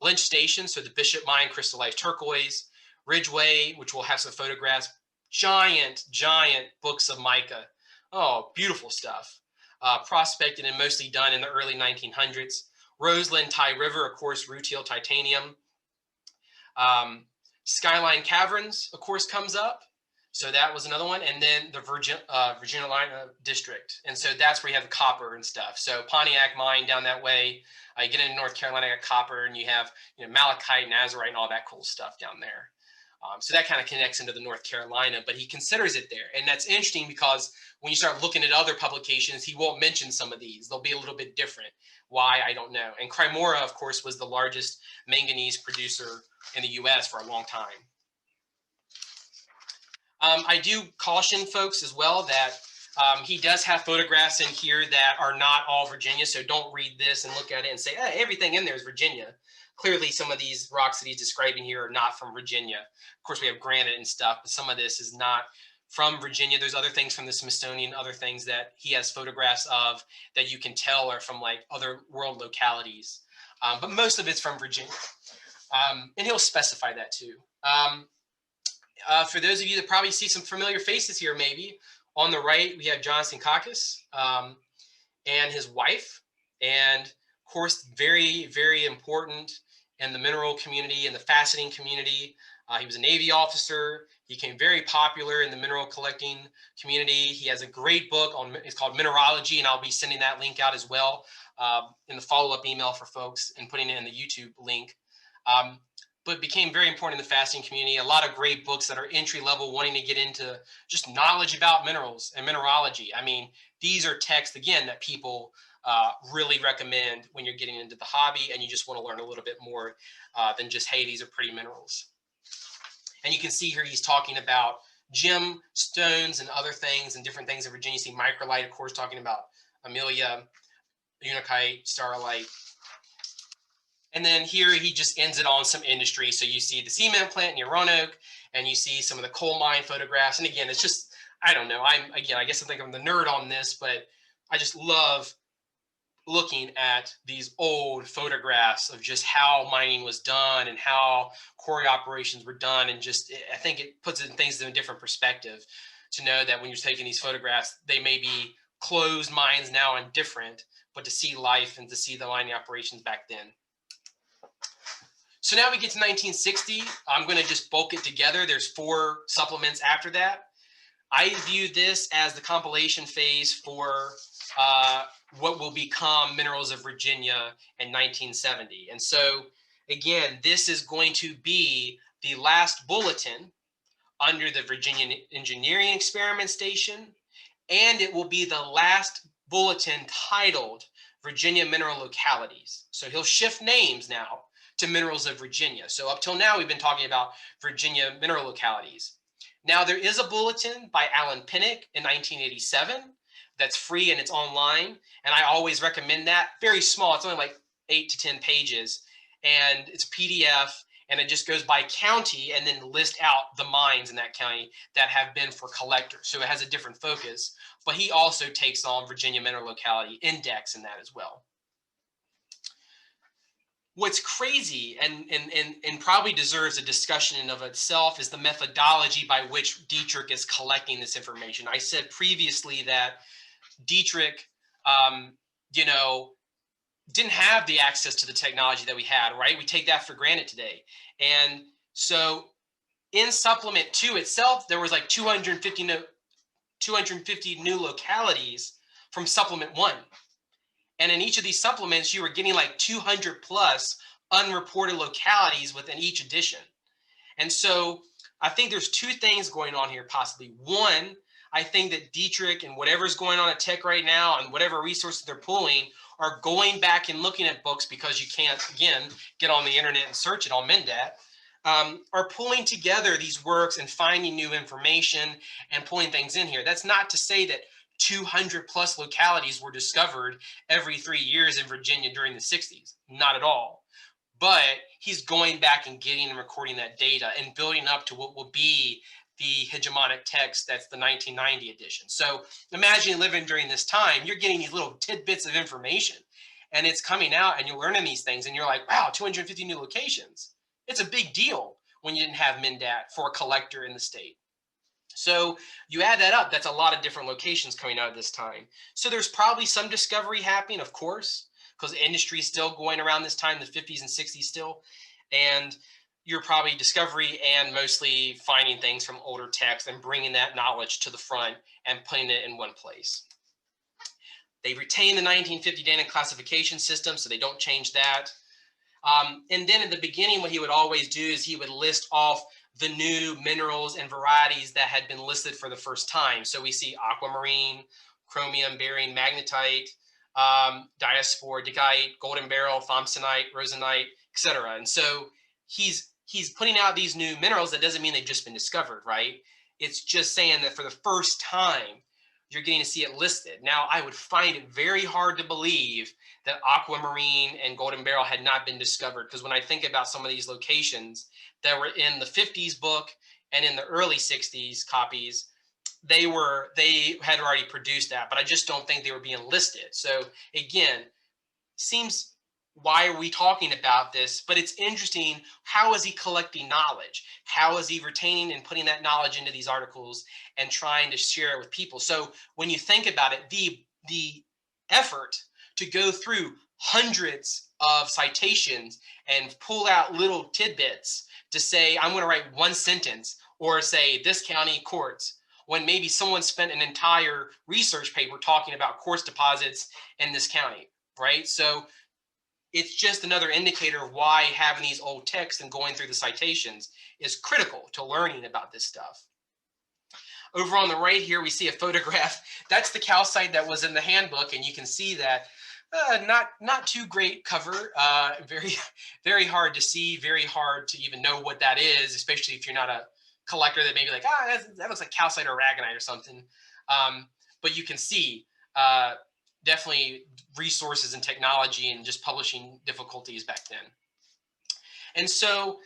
Lynch Station, so the Bishop Mine, crystallized turquoise. Ridgeway, which will have some photographs. Giant books of mica. Oh, beautiful stuff. Prospected and mostly done in the early 1900s. Roseland, Ty River, of course, rutile titanium. Skyline Caverns, of course, comes up. So that was another one. And then the Virginia district. And so that's where you have the copper and stuff. So Pontiac mine down that way. You get into North Carolina, got copper, and you have malachite, nazarite, and all that cool stuff down there. So that kind of connects into the North Carolina, but he considers it there. And that's interesting because when you start looking at other publications, he won't mention some of these. They'll be a little bit different. Why, I don't know. And Cremora, of course, was the largest manganese producer in the U.S. for a long time. I do caution folks as well that he does have photographs in here that are not all Virginia, so don't read this and look at it and say, hey, everything in there is Virginia. Clearly, some of these rocks that he's describing here are not from Virginia. Of course, we have granite and stuff, but some of this is not from Virginia. There's other things from the Smithsonian, other things that he has photographs of that you can tell are from like other world localities. But most of it's from Virginia. And he'll specify that too. For those of you that probably see some familiar faces here, maybe on the right, we have John Sinkakis and his wife. And of course, very, very important in the mineral community and the faceting community. He was a Navy officer. He became very popular in the mineral collecting community. He has a great book it's called Mineralogy, and I'll be sending that link out as well in the follow-up email for folks and putting it in the YouTube link. But became very important in the fasting community. A lot of great books that are entry level, wanting to get into just knowledge about minerals and mineralogy. I mean, these are texts, again, that people really recommend when you're getting into the hobby and you just want to learn a little bit more than just, hey, these are pretty minerals. And you can see here he's talking about gem stones and other things and different things in Virginia. You see microlite, of course, talking about Amelia, unakite, starlite. And then here he just ends it on some industry. So you see the cement plant in Roanoke, and you see some of the coal mine photographs. And again, it's just, I don't know. I guess I think I'm the nerd on this, but I just love looking at these old photographs of just how mining was done and how quarry operations were done. And just, I think it puts things in a different perspective to know that when you're taking these photographs, they may be closed mines now and different, but to see life and to see the mining operations back then. So now we get to 1960. I'm going to just bulk it together. There's 4 supplements after that. I view this as the compilation phase for what will become Minerals of Virginia in 1970. And so, again, this is going to be the last bulletin under the Virginia Engineering Experiment Station, and it will be the last bulletin titled Virginia Mineral Localities. So he'll shift names now to Minerals of Virginia. So up till now, we've been talking about Virginia mineral localities. Now, there is a bulletin by Alan Pinnock in 1987 that's free and it's online. And I always recommend that. Very small. It's only like 8 to 10 pages. And it's PDF. And it just goes by county and then list out the mines in that county that have been for collectors. So it has a different focus. But he also takes on Virginia Mineral Locality Index in that as well. What's crazy and probably deserves a discussion in of itself is the methodology by which Dietrich is collecting this information. I said previously that Dietrich, didn't have the access to the technology that we had, right? We take that for granted today. And so in supplement 2 itself, there was like 250 new localities from supplement 1. And in each of these supplements, you were getting like 200 plus unreported localities within each edition. And so I think there's two things going on here, possibly. One, I think that Dietrich and whatever's going on at Tech right now and whatever resources they're pulling are going back and looking at books, because you can't, again, get on the internet and search it on Mendat, are pulling together these works and finding new information and pulling things in here. That's not to say that 200 plus localities were discovered every 3 years in Virginia during the 60s. Not at all. But he's going back and getting and recording that data and building up to what will be the hegemonic text that's the 1990 edition. So imagine living during this time, you're getting these little tidbits of information and it's coming out and you're learning these things and you're like, wow, 250 new locations. It's a big deal when you didn't have Mendat for a collector in the state. So you add that up, that's a lot of different locations coming out at this time. So there's probably some discovery happening, of course, because the industry is still going around this time, the 50s and 60s still. And you're probably discovery and mostly finding things from older texts and bringing that knowledge to the front and putting it in one place. They retain the 1950 data classification system, so they don't change that. And then in the beginning, what he would always do is he would list off the new minerals and varieties that had been listed for the first time. So we see aquamarine, chromium, barium, magnetite, diaspore, digite, golden beryl, thompsonite, rosenite, etc. And so he's putting out these new minerals. That doesn't mean they've just been discovered, right? It's just saying that for the first time, you're getting to see it listed. Now, I would find it very hard to believe that aquamarine and golden beryl had not been discovered, because when I think about some of these locations that were in the 50s book and in the early 60s copies, they had already produced that, but I just don't think they were being listed. So again, seems, why are we talking about this? But it's interesting. How is he collecting knowledge? How is he retaining and putting that knowledge into these articles and trying to share it with people? So when you think about it, the effort to go through hundreds of citations and pull out little tidbits to say, I'm going to write one sentence, or say this county quartz, when maybe someone spent an entire research paper talking about quartz deposits in this county, right? So it's just another indicator of why having these old texts and going through the citations is critical to learning about this stuff. Over on the right here, we see a photograph. That's the calcite that was in the handbook, and you can see that not too great cover, very, very hard to see, very hard to even know what that is, especially if you're not a collector that may be like, that looks like calcite or aragonite or something. But you can see definitely resources and technology and just publishing difficulties back then. And so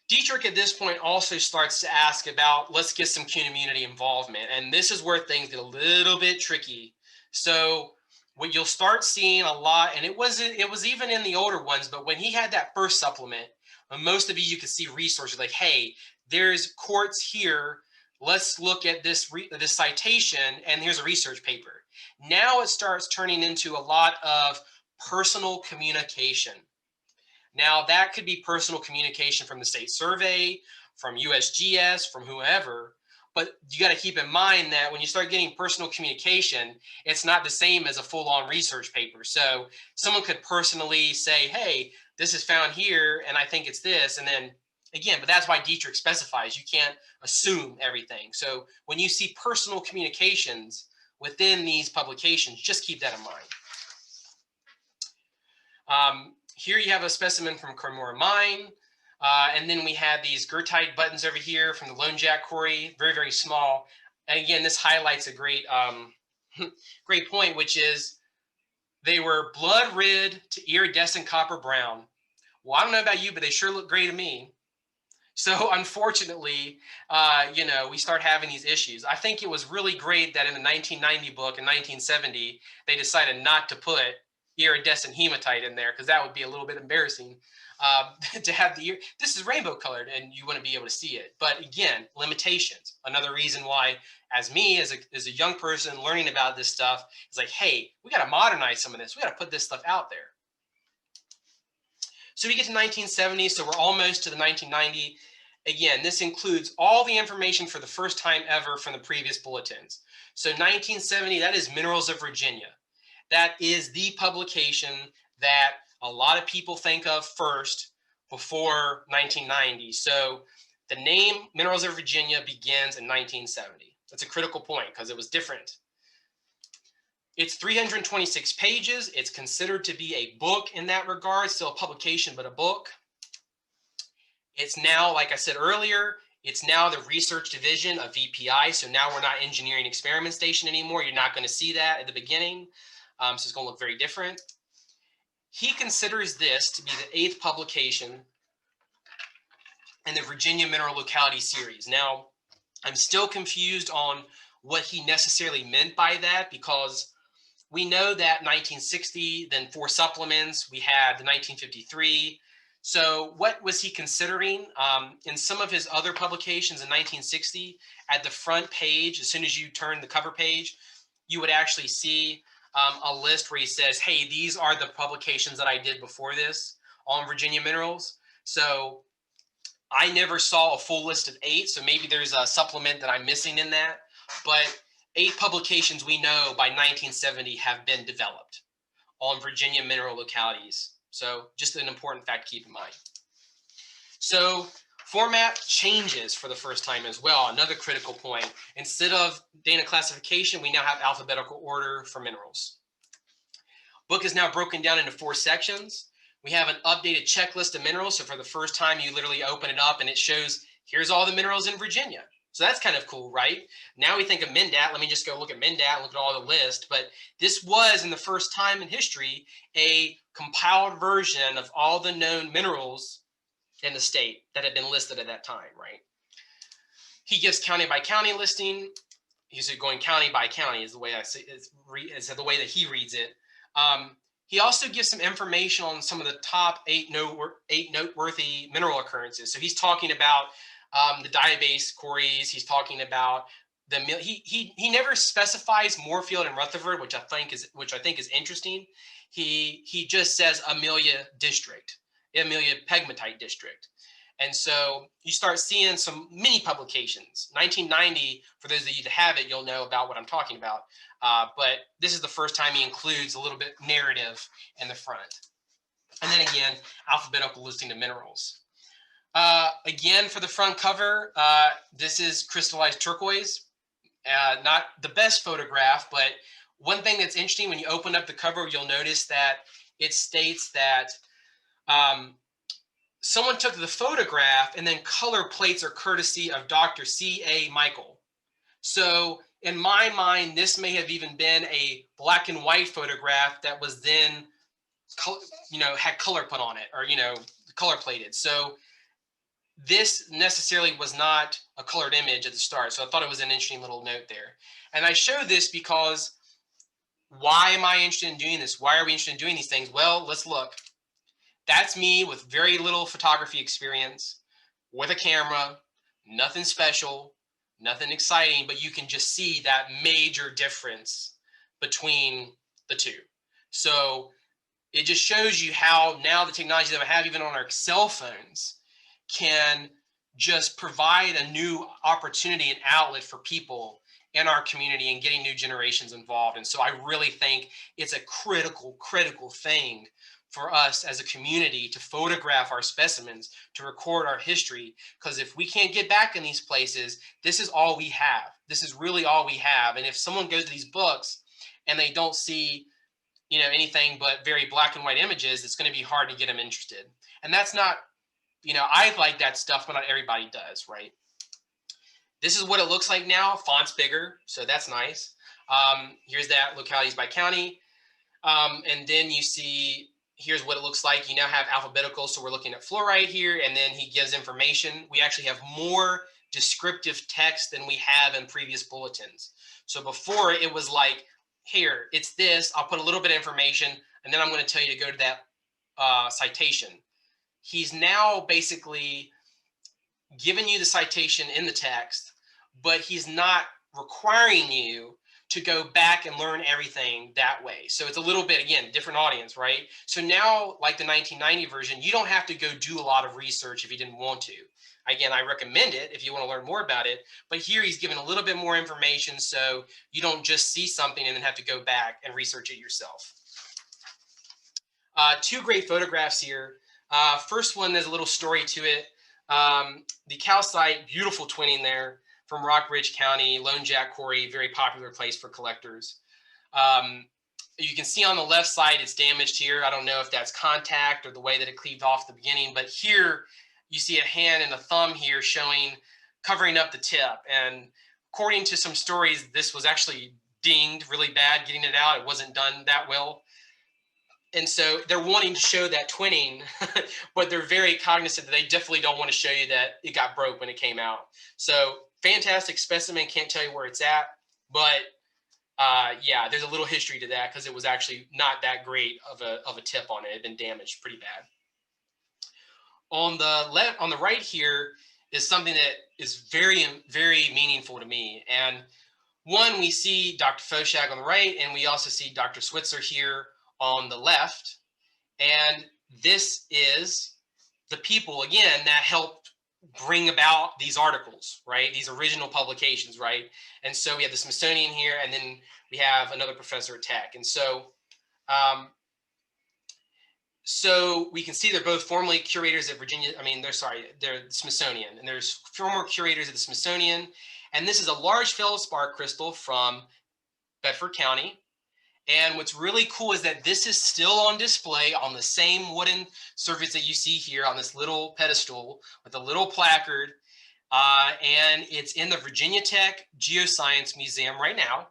Dietrich at this point also starts to ask about, let's get some community involvement. And this is where things get a little bit tricky. So what you'll start seeing a lot, and it was even in the older ones, but when he had that first supplement, most of you could see resources like, hey, there's quartz here. Let's look at this citation, and here's a research paper. Now it starts turning into a lot of personal communication. Now that could be personal communication from the state survey, from USGS, from whoever. But you got to keep in mind that when you start getting personal communication, it's not the same as a full-on research paper. So someone could personally say, hey, this is found here, and I think it's this. And then again, but that's why Dietrich specifies you can't assume everything. So when you see personal communications within these publications, just keep that in mind. Here you have a specimen from Cremora Mine. And then we had these goethite buttons over here from the Lone Jack Quarry, very, very small. And again, this highlights a great, great point, which is they were blood red to iridescent copper brown. Well, I don't know about you, but they sure look gray to me. So unfortunately, we start having these issues. I think it was really great that in the 1990 book in 1970, they decided not to put iridescent hematite in there, because that would be a little bit embarrassing to have this is rainbow colored and you wouldn't be able to see it. But again, limitations. Another reason why, as a young person learning about this stuff, it's like, hey, we got to modernize some of this. We got to put this stuff out there. So we get to 1970, so we're almost to the 1990. Again, this includes all the information for the first time ever from the previous bulletins. So 1970, that is Minerals of Virginia. That is the publication that a lot of people think of first before 1990. So the name Minerals of Virginia begins in 1970. That's a critical point because it was different. It's 326 pages. It's considered to be a book in that regard, still a publication, but a book. It's now, like I said earlier, it's now the research division of VPI. So now we're not engineering experiment station anymore. You're not going to see that at the beginning. So it's going to look very different. He considers this to be the 8th publication in the Virginia Mineral Locality series. Now, I'm still confused on what he necessarily meant by that, because we know that 1960, then 4 supplements, we had the 1953. So what was he considering? In some of his other publications in 1960, at the front page, as soon as you turn the cover page, you would actually see a list where he says, hey, these are the publications that I did before this on Virginia minerals. So I never saw a full list of 8, so maybe there's a supplement that I'm missing in that. But 8 publications we know by 1970 have been developed on Virginia mineral localities. So just an important fact to keep in mind. So format changes for the first time as well. Another critical point. Instead of data classification, we now have alphabetical order for minerals. Book is now broken down into 4 sections. We have an updated checklist of minerals. So for the first time, you literally open it up and it shows, here's all the minerals in Virginia. So that's kind of cool, right? Now we think of MnDAT. Let me just go look at MnDAT and look at all the list. But this was, in the first time in history, a compiled version of all the known minerals in the state that had been listed at that time, right? He gives county by county listing. He's going county by county is the way I say is the way that he reads it. He also gives some information on some of the top 8 noteworthy mineral occurrences. So he's talking about the diabase quarries. He's talking about the he never specifies Moorfield and Rutherford, which I think is interesting. He just says Amelia district, Amelia pegmatite district. And so you start seeing some mini publications. 1990, for those of you that have it, you'll know about what I'm talking about. But this is the first time he includes a little bit narrative in the front. And then again, alphabetical listing of minerals. Again, for the front cover, this is crystallized turquoise. Not the best photograph, but one thing that's interesting, when you open up the cover, you'll notice that it states that someone took the photograph and then color plates are courtesy of Dr. C.A. Michael. So in my mind, this may have even been a black and white photograph that was then, had color put on it, or, color plated. So this necessarily was not a colored image at the start. So I thought it was an interesting little note there. And I show this because why am I interested in doing this? Why are we interested in doing these things? Well, let's look. That's me with very little photography experience, with a camera, nothing special, nothing exciting, but you can just see that major difference between the two. So it just shows you how now the technology that we have, even on our cell phones, can just provide a new opportunity and outlet for people in our community and getting new generations involved. And so I really think it's a critical thing for us as a community to photograph our specimens, to record our history, because if we can't get back in these places, this is all we have. This is really all we have. And if someone goes to these books and they don't see, anything but very black and white images, it's going to be hard to get them interested. And that's not, I like that stuff, but not everybody does, right? This is what it looks like now. Font's bigger, so that's nice. Here's that localities by county. And then you see, here's what it looks like. You now have alphabetical, so we're looking at fluorite here, and then he gives information. We actually have more descriptive text than we have in previous bulletins. So before it was like, here, it's this, I'll put a little bit of information, and then I'm going to tell you to go to that citation. He's now basically given you the citation in the text, but he's not requiring you to go back and learn everything that way. So it's a little bit, again, different audience, right? So now, like the 1990 version, you don't have to go do a lot of research if you didn't want to. Again, I recommend it if you want to learn more about it, but here he's given a little bit more information so you don't just see something and then have to go back and research it yourself. Two great photographs here. First one, there's a little story to it. The calcite, beautiful twinning there from Rock Ridge County, Lone Jack Quarry, very popular place for collectors. You can see on the left side, it's damaged here. I don't know if that's contact or the way that it cleaved off the beginning, but here you see a hand and a thumb here showing, covering up the tip. And according to some stories, this was actually dinged really bad getting it out. It wasn't done that well. And so they're wanting to show that twinning, but they're very cognizant that they definitely don't want to show you that it got broke when it came out. So fantastic specimen, can't tell you where it's at, but yeah, there's a little history to that because it was actually not that great of a tip on it. It had been damaged pretty bad. On the right here is something that is very, very meaningful to me. And one, we see Dr. Foshag on the right, and we also see Dr. Switzer here on the left. And this is the people, again, that helped bring about these articles, right? These original publications, right? And so we have the Smithsonian here, and then we have another professor at Tech. And so, so we can see they're both formerly curators at Virginia. I mean, they're Smithsonian, and there's former curators at the Smithsonian. And this is a large feldspar crystal from Bedford County. And what's really cool is that this is still on display on the same wooden surface that you see here on this little pedestal with a little placard. And it's in the Virginia Tech Geoscience Museum right now.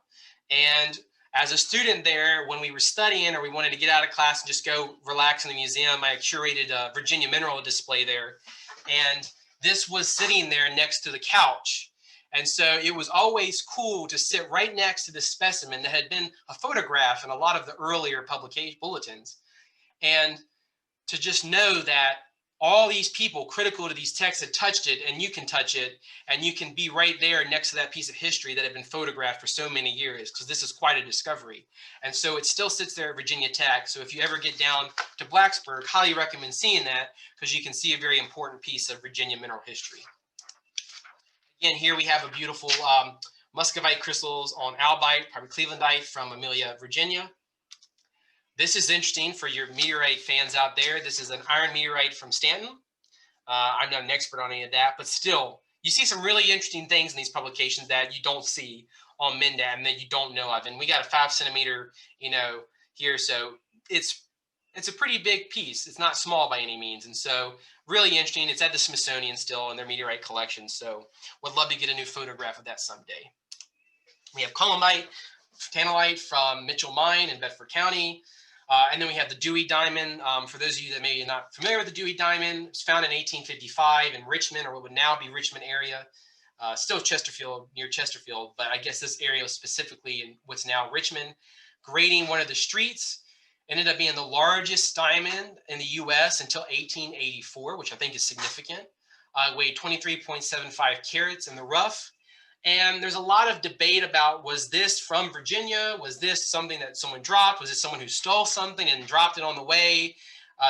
And as a student there, when we were studying or we wanted to get out of class and just go relax in the museum, I curated a Virginia mineral display there. And this was sitting there next to the couch. And so it was always cool to sit right next to this specimen that had been a photograph in a lot of the earlier publication bulletins. And to just know that all these people critical to these texts had touched it, and you can touch it, and you can be right there next to that piece of history that had been photographed for so many years, because this is quite a discovery. And so it still sits there at Virginia Tech. So if you ever get down to Blacksburg, highly recommend seeing that, because you can see a very important piece of Virginia mineral history. Again, here we have a beautiful muscovite crystals on albite, probably clevelandite from Amelia, Virginia. This is interesting for your meteorite fans out there. This is an iron meteorite from Stanton. I'm not an expert on any of that, but still, you see some really interesting things in these publications that you don't see on MNDAT and that you don't know of. And we got a 5 centimeter, here. So it's a pretty big piece. It's not small by any means. And so really interesting. It's at the Smithsonian still in their meteorite collection. So would love to get a new photograph of that someday. We have columnite, tantalite from Mitchell Mine in Bedford County. And then we have the Dewey Diamond. For those of you that may be not familiar with the Dewey Diamond, it's found in 1855 in Richmond, or what would now be Richmond area. Still Chesterfield, near Chesterfield, but I guess this area specifically in what's now Richmond. Grading one of the streets. Ended up being the largest diamond in the U.S. until 1884, which I think is significant. Weighed 23.75 carats in the rough. And there's a lot of debate about, was this from Virginia? Was this something that someone dropped? Was it someone who stole something and dropped it on the way?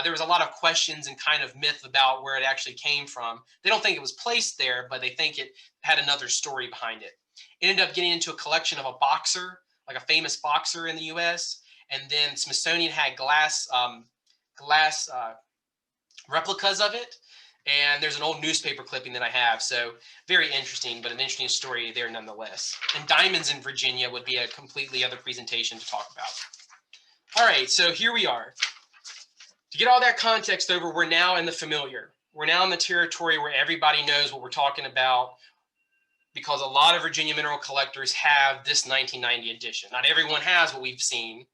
There was a lot of questions and kind of myth about where it actually came from. They don't think it was placed there, but they think it had another story behind it. It ended up getting into a collection of a boxer, like a famous boxer in the U.S., and then Smithsonian had glass replicas of it. And there's an old newspaper clipping that I have. So very interesting, but an interesting story there nonetheless. And diamonds in Virginia would be a completely other presentation to talk about. All right, so here we are. To get all that context over, we're now in the familiar. We're now in the territory where everybody knows what we're talking about, because a lot of Virginia mineral collectors have this 1990 edition. Not everyone has what we've seen,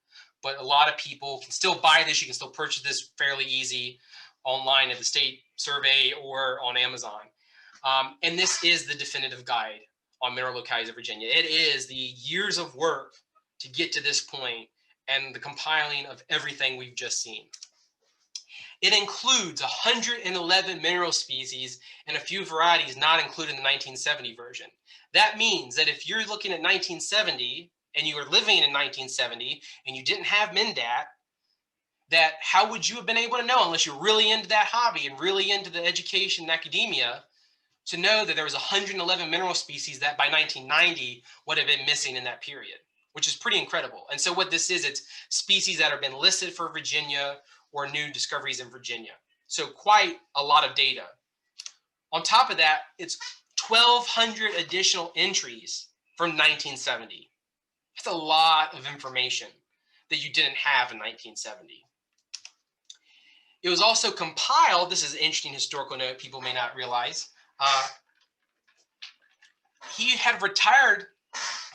but a lot of people can still buy this. You can still purchase this fairly easy online at the State Survey or on Amazon. And this is the definitive guide on mineral localities of Virginia. It is the years of work to get to this point and the compiling of everything we've just seen. It includes 111 mineral species and a few varieties not included in the 1970 version. That means that if you're looking at 1970, and you were living in 1970 and you didn't have MNDAT, that how would you have been able to know, unless you're really into that hobby and really into the education and academia, to know that there was 111 mineral species that by 1990 would have been missing in that period, which is pretty incredible. And so what this is, it's species that have been listed for Virginia or new discoveries in Virginia. So quite a lot of data. On top of that, it's 1,200 additional entries from 1970. That's a lot of information that you didn't have in 1970. It was also compiled, this is an interesting historical note people may not realize, he had retired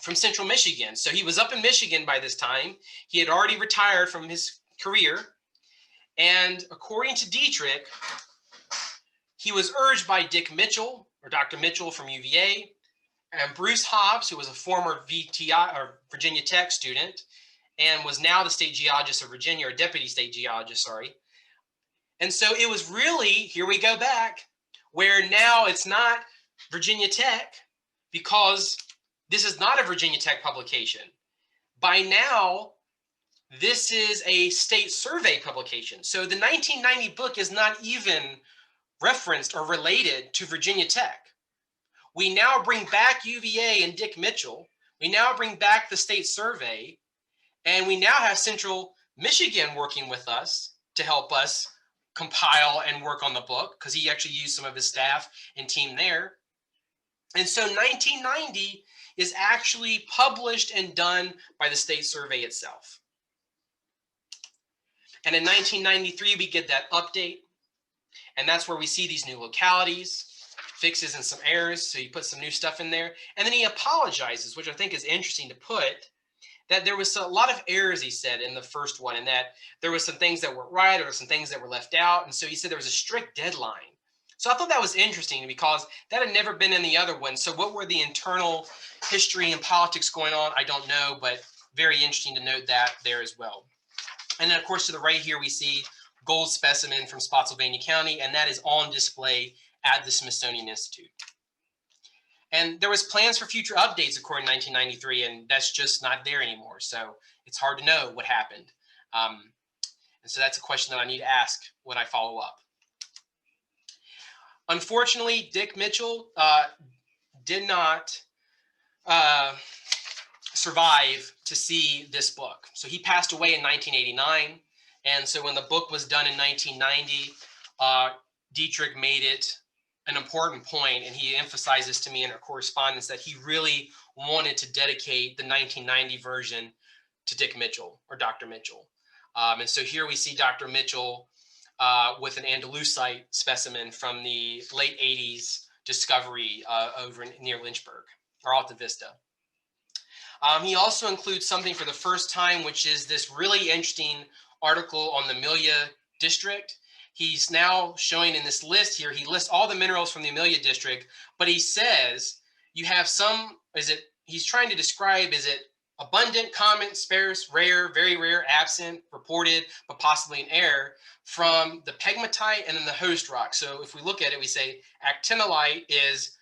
from Central Michigan. So he was up in Michigan by this time. He had already retired from his career. And according to Dietrich, he was urged by Dick Mitchell, or Dr. Mitchell from UVA, and Bruce Hobbs, who was a former VTI or Virginia Tech student, and was now the state geologist of Virginia, or deputy state geologist, sorry. And so it was really, here we go back, where now it's not Virginia Tech, because this is not a Virginia Tech publication. By now, this is a state survey publication. So the 1990 book is not even referenced or related to Virginia Tech. We now bring back UVA and Dick Mitchell. We now bring back the state survey, and we now have Central Michigan working with us to help us compile and work on the book, because he actually used some of his staff and team there. And so 1990 is actually published and done by the state survey itself. And in 1993, we get that update. And that's where we see these new localities, fixes and some errors. So you put some new stuff in there. And then he apologizes, which I think is interesting to put, that there was a lot of errors, he said, in the first one, and that there was some things that weren't right, or some things that were left out. And so he said there was a strict deadline. So I thought that was interesting, because that had never been in the other one. So what were the internal history and politics going on? I don't know, but very interesting to note that there as well. And then, of course, to the right here, we see gold specimen from Spotsylvania County, and that is on display at the Smithsonian Institute. And there was plans for future updates according to 1993, and that's just not there anymore. So it's hard to know what happened. And so that's a question that I need to ask when I follow up. Unfortunately, Dick Mitchell did not survive to see this book. So he passed away in 1989. And so when the book was done in 1990, Dietrich made it an important point, and he emphasized this to me in our correspondence, that he really wanted to dedicate the 1990 version to Dick Mitchell, or Dr. Mitchell. And so here we see Dr. Mitchell with an Andalusite specimen from the late 80s discovery over near Lynchburg, or Alta Vista. He also includes something for the first time, which is this really interesting article on the Amelia district. He's now showing in this list here, he lists all the minerals from the Amelia district, but he says you have some, he's trying to describe, is it abundant, common, sparse, rare, very rare, absent, reported, but possibly an error, from the pegmatite and then the host rock. So if we look at it, we say actinolite is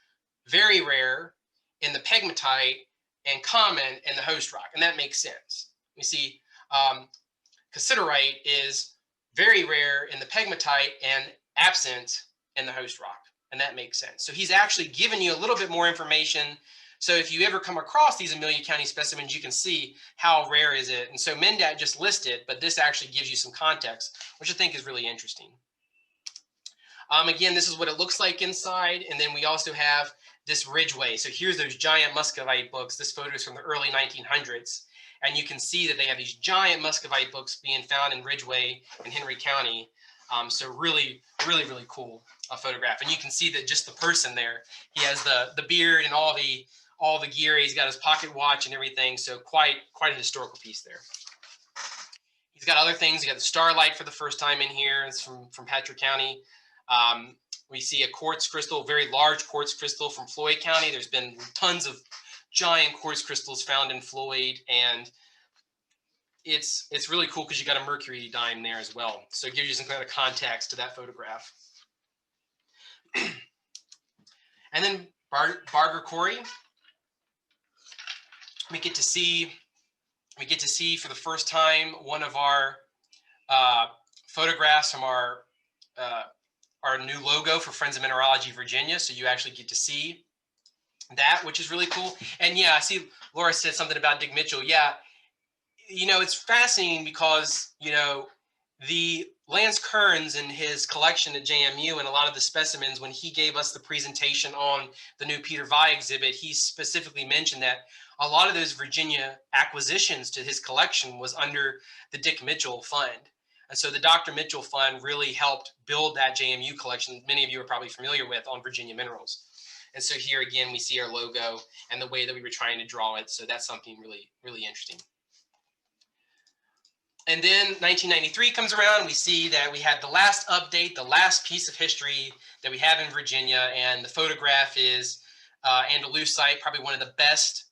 very rare in the pegmatite and common in the host rock, and that makes sense. We see cassiterite is very rare in the pegmatite and absent in the host rock, and that makes sense. So he's actually given you a little bit more information. So if you ever come across these Amelia County specimens, you can see how rare is it. And so MNDAT just listed, but this actually gives you some context, which I think is really interesting. Again, this is what it looks like inside. And then we also have this ridgeway. So here's those giant muscovite books. This photo is from the early 1900s. And you can see that they have these giant muscovite books being found in Ridgeway in Henry County. So really, really, really cool photograph. And you can see that just the person there, he has the beard and all the gear. He's got his pocket watch and everything. So quite a historical piece there. He's got other things. He got the starlight for the first time in here. It's from Patrick County. We see a quartz crystal, very large quartz crystal from Floyd County. There's been tons of giant quartz crystals found in Floyd, and it's really cool because you got a mercury dime there as well. So it gives you some kind of context to that photograph. And then Barger Quarry, we get to see we get to see for the first time one of our photographs from our new logo for Friends of Mineralogy Virginia. So you actually get to see that, which is really cool. And yeah, I see Laura said something about Dick Mitchell. Yeah, you know, it's fascinating because, you know, the Lance Kearns in his collection at JMU and a lot of the specimens, when he gave us the presentation on the new Peter Vai exhibit, he specifically mentioned that a lot of those Virginia acquisitions to his collection was under the Dick Mitchell Fund. And so the Dr. Mitchell Fund really helped build that JMU collection many of you are probably familiar with on Virginia minerals. And so here again, we see our logo and the way that we were trying to draw it. So that's something really, really interesting. And then 1993 comes around, we see that we had the last update, the last piece of history that we have in Virginia, and the photograph is Andalusite, probably one of the best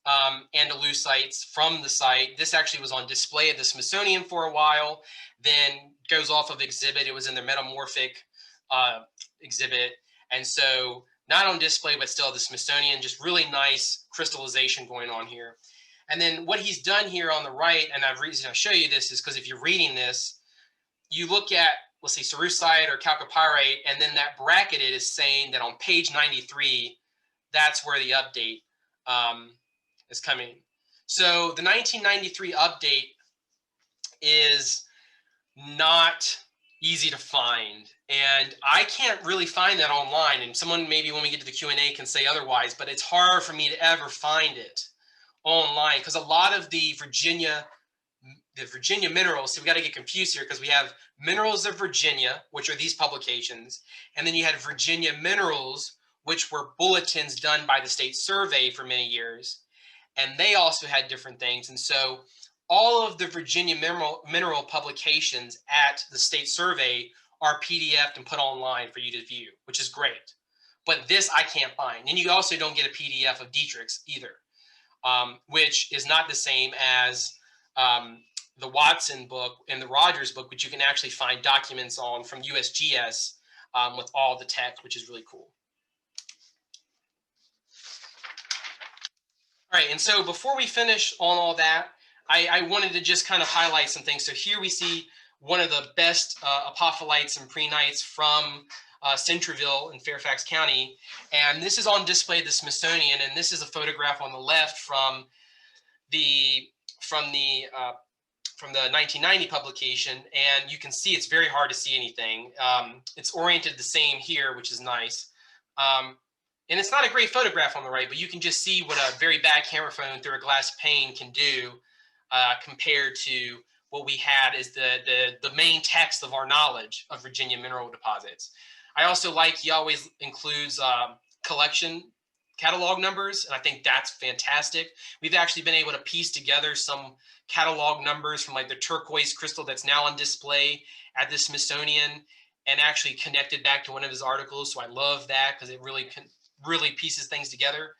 Andalusites from the site. This actually was on display at the Smithsonian for a while, then goes off of exhibit. It was in their metamorphic exhibit, and so not on display, but still at the Smithsonian. Just really nice crystallization going on here. And then what he's done here on the right, and the reason I show you this is because if you're reading this, you look at, let's see, cerussite or chalcopyrite, and then that bracketed is saying that on page 93, that's where the update is coming. So the 1993 update is not easy to find, and I can't really find that online, and someone maybe when we get to the Q&A can say otherwise, but it's hard for me to ever find it online because a lot of the Virginia minerals, so we got to get confused here because we have Minerals of Virginia, which are these publications, and then you had Virginia Minerals, which were bulletins done by the state survey for many years, and they also had different things. And so all of the Virginia mineral publications at the state survey are PDF'd and put online for you to view, which is great. But this I can't find. And you also don't get a PDF of Dietrich's either. Which is not the same as the Watson book and the Rogers book, which you can actually find documents on from USGS with all the text, which is really cool. All right, and so before we finish on all that, I wanted to just kind of highlight some things. So here we see one of the best apopholites and prenites from Centreville in Fairfax County, and this is on display at the Smithsonian, and this is a photograph on the left from the 1990 publication, and you can see it's very hard to see anything. It's oriented the same here, which is nice. And it's not a great photograph on the right, but you can just see what a very bad camera phone through a glass pane can do compared to what we had as the main text of our knowledge of Virginia mineral deposits. I also like he always includes collection catalog numbers, and I think that's fantastic. We've actually been able to piece together some catalog numbers from like the turquoise crystal that's now on display at the Smithsonian and actually connected back to one of his articles. So I love that because it really pieces things together.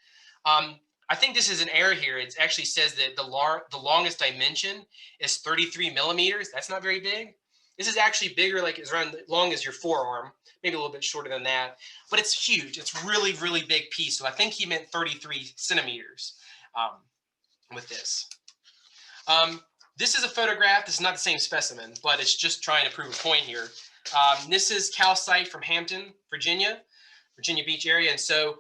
I think this is an error here. It actually says that the longest dimension is 33 millimeters. That's not very big. This is actually bigger, like it's around as long as your forearm, maybe a little bit shorter than that, but it's huge. It's really, really big piece. So I think he meant 33 centimeters with this. This is a photograph. This is not the same specimen, but it's just trying to prove a point here. This is calcite from Hampton, Virginia Beach area. And so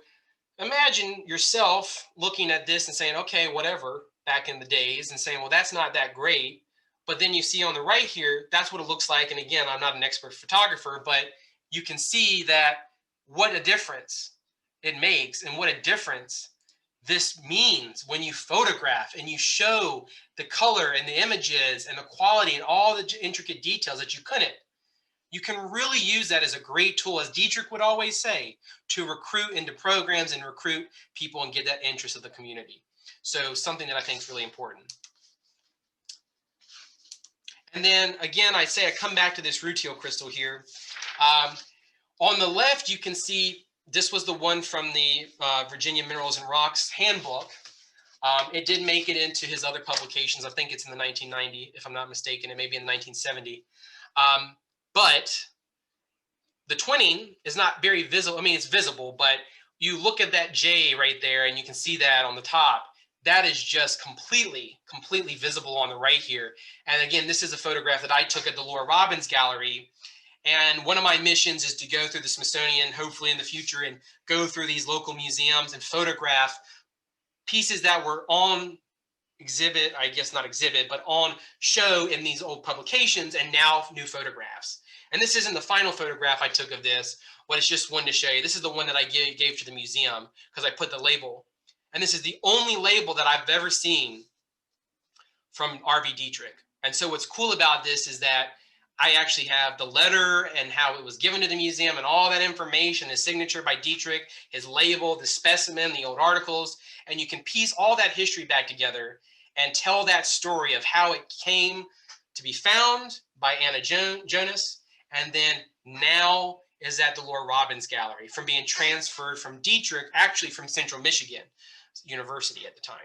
imagine yourself looking at this and saying, okay, whatever, back in the days, and saying, well, that's not that great. But then you see on the right here, that's what it looks like. And again, I'm not an expert photographer, but you can see that what a difference it makes and what a difference this means when you photograph and you show the color and the images and the quality and all the intricate details that you couldn't. You can really use that as a great tool, as Dietrich would always say, to recruit into programs and recruit people and get that interest of the community. So something that I think is really important. And then again, I come back to this rutile crystal here. On the left, you can see this was the one from the Virginia Minerals and Rocks handbook. It did make it into his other publications. I think it's in the 1990, if I'm not mistaken. It may be in 1970. But the twinning is not very visible. I mean, it's visible, but you look at that J right there and you can see that on the top. that is just completely visible on the right here. And again, this is a photograph that I took at the Laura Robbins Gallery. And one of my missions is to go through the Smithsonian, hopefully in the future, and go through these local museums and photograph pieces that were on exhibit, I guess not exhibit, but on show in these old publications, and now new photographs. And this isn't the final photograph I took of this, but it's just one to show you. This is the one that I gave to the museum because I put the label. And this is the only label that I've ever seen from R.V. Dietrich. And so what's cool about this is that I actually have the letter and how it was given to the museum and all that information, his signature by Dietrich, his label, the specimen, the old articles, and you can piece all that history back together and tell that story of how it came to be found by Anna Jonas, and then now is at the Laura Robbins Gallery from being transferred from Dietrich, actually from Central Michigan University at the time.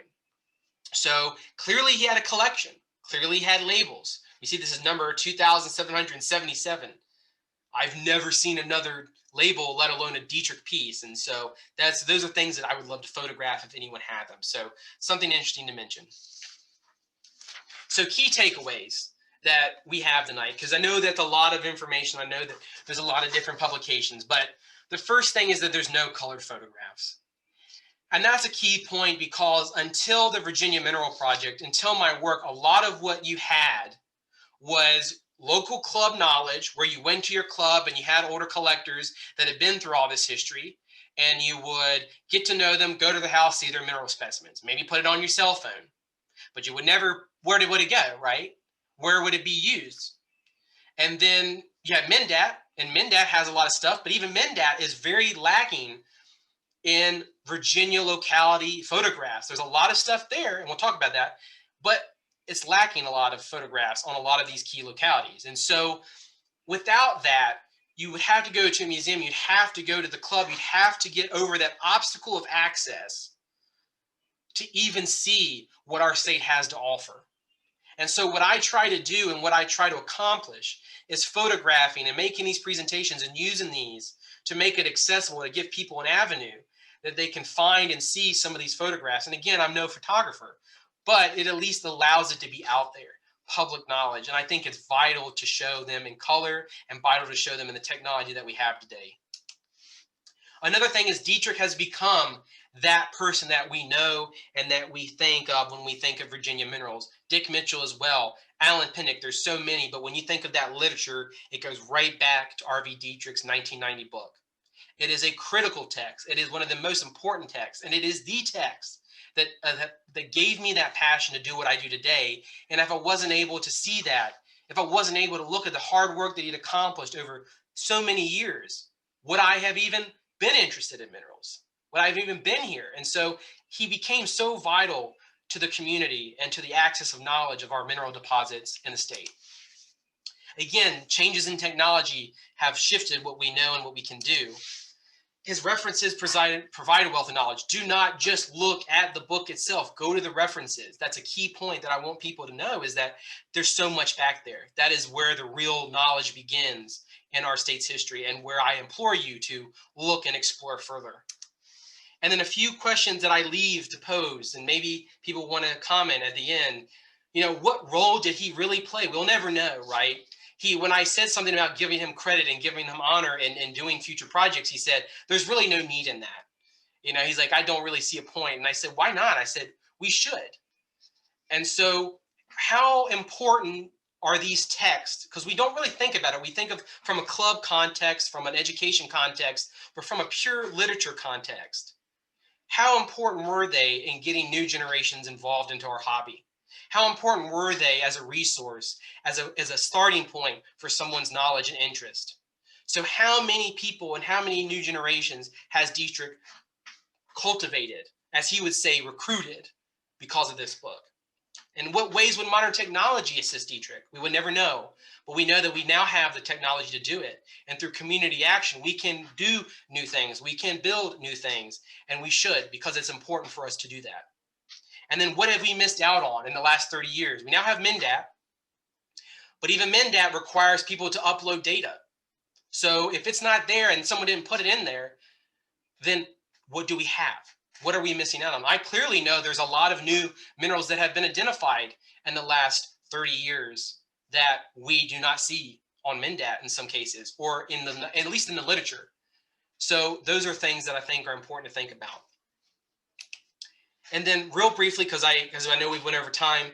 So clearly he had a collection. Clearly he had labels. You see, this is number 2,777. I've never seen another label, let alone a Dietrich piece. And so those are things that I would love to photograph if anyone had them. So something interesting to mention. So key takeaways that we have tonight, because I know that's a lot of information. I know that there's a lot of different publications, but the first thing is that there's no colored photographs. And that's a key point, because until the Virginia Mineral Project, until my work, a lot of what you had was local club knowledge, where you went to your club and you had older collectors that had been through all this history, and you would get to know them, go to the house, see their mineral specimens, maybe put it on your cell phone, but you would never, where would it go, right? Where would it be used? And then you have MNDAT, and MNDAT has a lot of stuff, but even MNDAT is very lacking in Virginia locality photographs. There's a lot of stuff there, and we'll talk about that, but it's lacking a lot of photographs on a lot of these key localities. And so without that, you would have to go to a museum, you'd have to go to the club, you'd have to get over that obstacle of access to even see what our state has to offer. And so what I try to do and what I try to accomplish is photographing and making these presentations and using these to make it accessible, to give people an avenue that they can find and see some of these photographs. And again, I'm no photographer, but it at least allows it to be out there, public knowledge. And I think it's vital to show them in color and vital to show them in the technology that we have today. Another thing is Dietrich has become that person that we know and that we think of when we think of Virginia minerals. Dick Mitchell as well, Alan Pinnock, there's so many, but when you think of that literature, it goes right back to R.V. Dietrich's 1990 book. It is a critical text. It is one of the most important texts, and it is the text that gave me that passion to do what I do today. And if I wasn't able to see that, if I wasn't able to look at the hard work that he'd accomplished over so many years, would I have even been interested in minerals? Would I have even been here? And so he became so vital to the community and to the access of knowledge of our mineral deposits in the state. Again, changes in technology have shifted what we know and what we can do. His references provide a wealth of knowledge. Do not just look at the book itself. Go to the references. That's a key point that I want people to know, is that there's so much back there. That is where the real knowledge begins in our state's history, and where I implore you to look and explore further. And then a few questions that I leave to pose, and maybe people want to comment at the end. You know, what role did he really play? We'll never know, right? When I said something about giving him credit and giving him honor and doing future projects, he said, there's really no need in that. You know, he's like, I don't really see a point. And I said, why not? I said, we should. And so how important are these texts? Because we don't really think about it. We think of from a club context, from an education context, but from a pure literature context. How important were they in getting new generations involved into our hobby? How important were they as a resource, as a starting point for someone's knowledge and interest? So how many people and how many new generations has Dietrich cultivated, as he would say, recruited, because of this book? In what ways would modern technology assist Dietrich? We would never know, but we know that we now have the technology to do it. And through community action, we can do new things. We can build new things, and we should, because it's important for us to do that. And then what have we missed out on in the last 30 years? We now have MNDAT, but even MNDAT requires people to upload data. So if it's not there and someone didn't put it in there, then what do we have? What are we missing out on? I clearly know there's a lot of new minerals that have been identified in the last 30 years that we do not see on MNDAT in some cases, or in the, at least in the literature. So those are things that I think are important to think about. And then real briefly, because I know we went over time,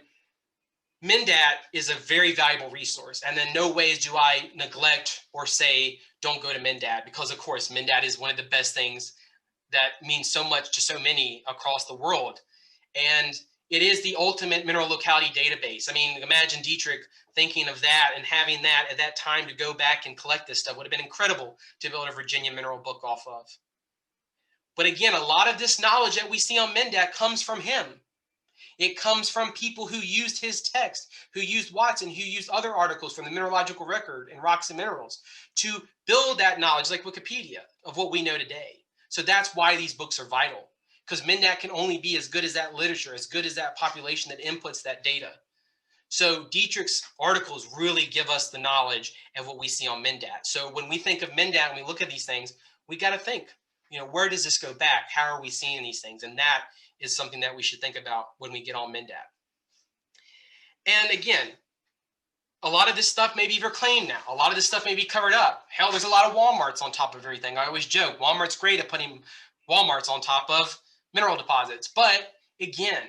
MNDAT is a very valuable resource. And then no ways do I neglect or say, don't go to MNDAT, because of course, MNDAT is one of the best things that means so much to so many across the world. And it is the ultimate mineral locality database. I mean, imagine Dietrich thinking of that and having that at that time to go back and collect this stuff would have been incredible to build a Virginia mineral book off of. But again, a lot of this knowledge that we see on MNDAT comes from him. It comes from people who used his text, who used Watson, who used other articles from the Mineralogical Record and Rocks and Minerals to build that knowledge, like Wikipedia, of what we know today. So that's why these books are vital, because MNDAT can only be as good as that literature, as good as that population that inputs that data. So Dietrich's articles really give us the knowledge of what we see on MNDAT. So when we think of MNDAT and we look at these things, we got to think, where does this go back? How are we seeing these things? And that is something that we should think about when we get on MNDAT. And again, a lot of this stuff may be reclaimed now. A lot of this stuff may be covered up. Hell, there's a lot of Walmarts on top of everything. I always joke, Walmart's great at putting Walmarts on top of mineral deposits. But again,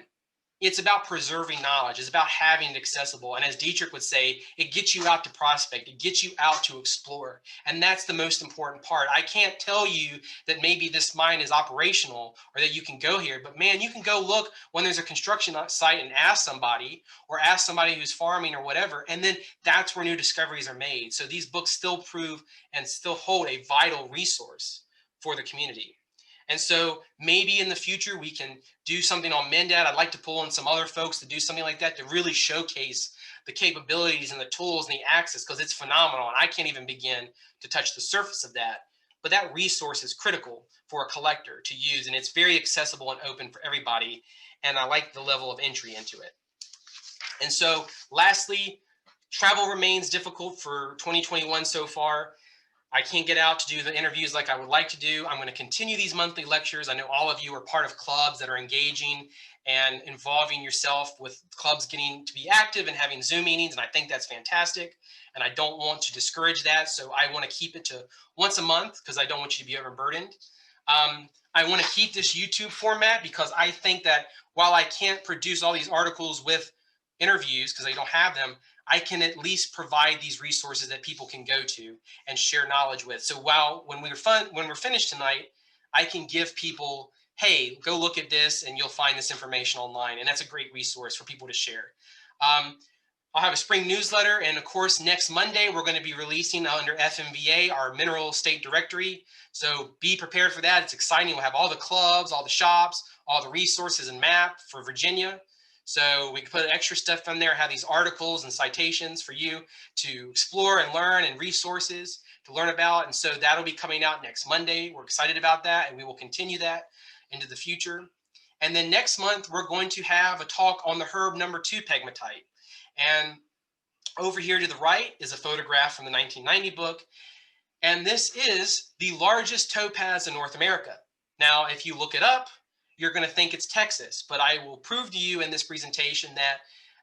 it's about preserving knowledge. It's about having it accessible. And as Dietrich would say, it gets you out to prospect. It gets you out to explore. And that's the most important part. I can't tell you that maybe this mine is operational or that you can go here. But man, you can go look when there's a construction site and ask somebody, or ask somebody who's farming or whatever. And then that's where new discoveries are made. So these books still prove and still hold a vital resource for the community. And so maybe in the future we can do something on MNDAT. I'd like to pull in some other folks to do something like that to really showcase the capabilities and the tools and the access, because it's phenomenal. And I can't even begin to touch the surface of that. But that resource is critical for a collector to use, and it's very accessible and open for everybody. And I like the level of entry into it. And so lastly, travel remains difficult for 2021 so far. I can't get out to do the interviews like I would like to do. I'm going to continue these monthly lectures. I know all of you are part of clubs that are engaging and involving yourself with clubs getting to be active and having Zoom meetings, and I think that's fantastic. And I don't want to discourage that, so I want to keep it to once a month because I don't want you to be overburdened. I want to keep this YouTube format because I think that while I can't produce all these articles with interviews because I don't have them, I can at least provide these resources that people can go to and share knowledge with. So when we're finished tonight, I can give people, hey, go look at this and you'll find this information online. And that's a great resource for people to share. I'll have a spring newsletter. And of course, next Monday, we're going to be releasing under FMVA, our mineral state directory. So be prepared for that. It's exciting. We'll have all the clubs, all the shops, all the resources and map for Virginia. So we can put extra stuff in there, have these articles and citations for you to explore and learn, and resources to learn about. And so that'll be coming out next Monday. We're excited about that, and we will continue that into the future. And then next month, we're going to have a talk on the herb number 2 pegmatite. And over here to the right is a photograph from the 1990 book. And this is the largest topaz in North America. Now, if you look it up, you're going to think it's Texas, but I will prove to you in this presentation that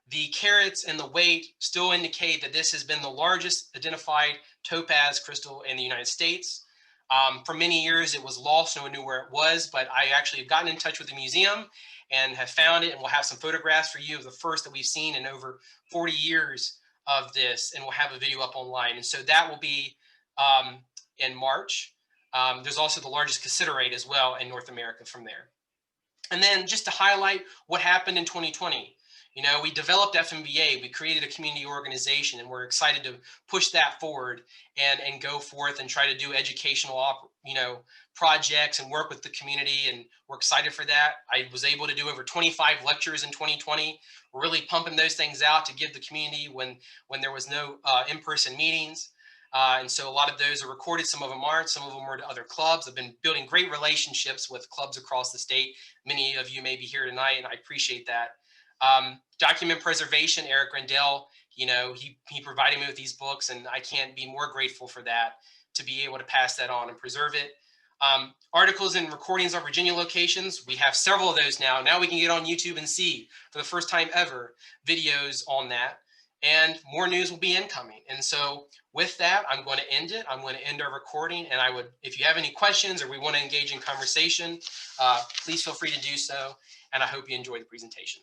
the carats and the weight still indicate that this has been the largest identified topaz crystal in the United States. For many years, it was lost. No one knew where it was, but I actually have gotten in touch with the museum and have found it, and we'll have some photographs for you of the first that we've seen in over 40 years of this, and we'll have a video up online. And so that will be in March. There's also the largest cassiterite as well in North America from there. And then just to highlight what happened in 2020, we developed FMVA, we created a community organization, and we're excited to push that forward and go forth and try to do educational, projects and work with the community. And we're excited for that. I was able to do over 25 lectures in 2020. We're really pumping those things out to give the community when there was no in-person meetings. And so a lot of those are recorded. Some of them aren't. Some of them are to other clubs. I've been building great relationships with clubs across the state. Many of you may be here tonight, and I appreciate that. Document preservation, Eric Rendell, he provided me with these books, and I can't be more grateful for that, to be able to pass that on and preserve it. Articles and recordings of Virginia locations, we have several of those now. Now we can get on YouTube and see, for the first time ever, videos on that. And more news will be incoming. And so with that, I'm going to end it. I'm going to end our recording. And if you have any questions or we want to engage in conversation, please feel free to do so. And I hope you enjoy the presentation.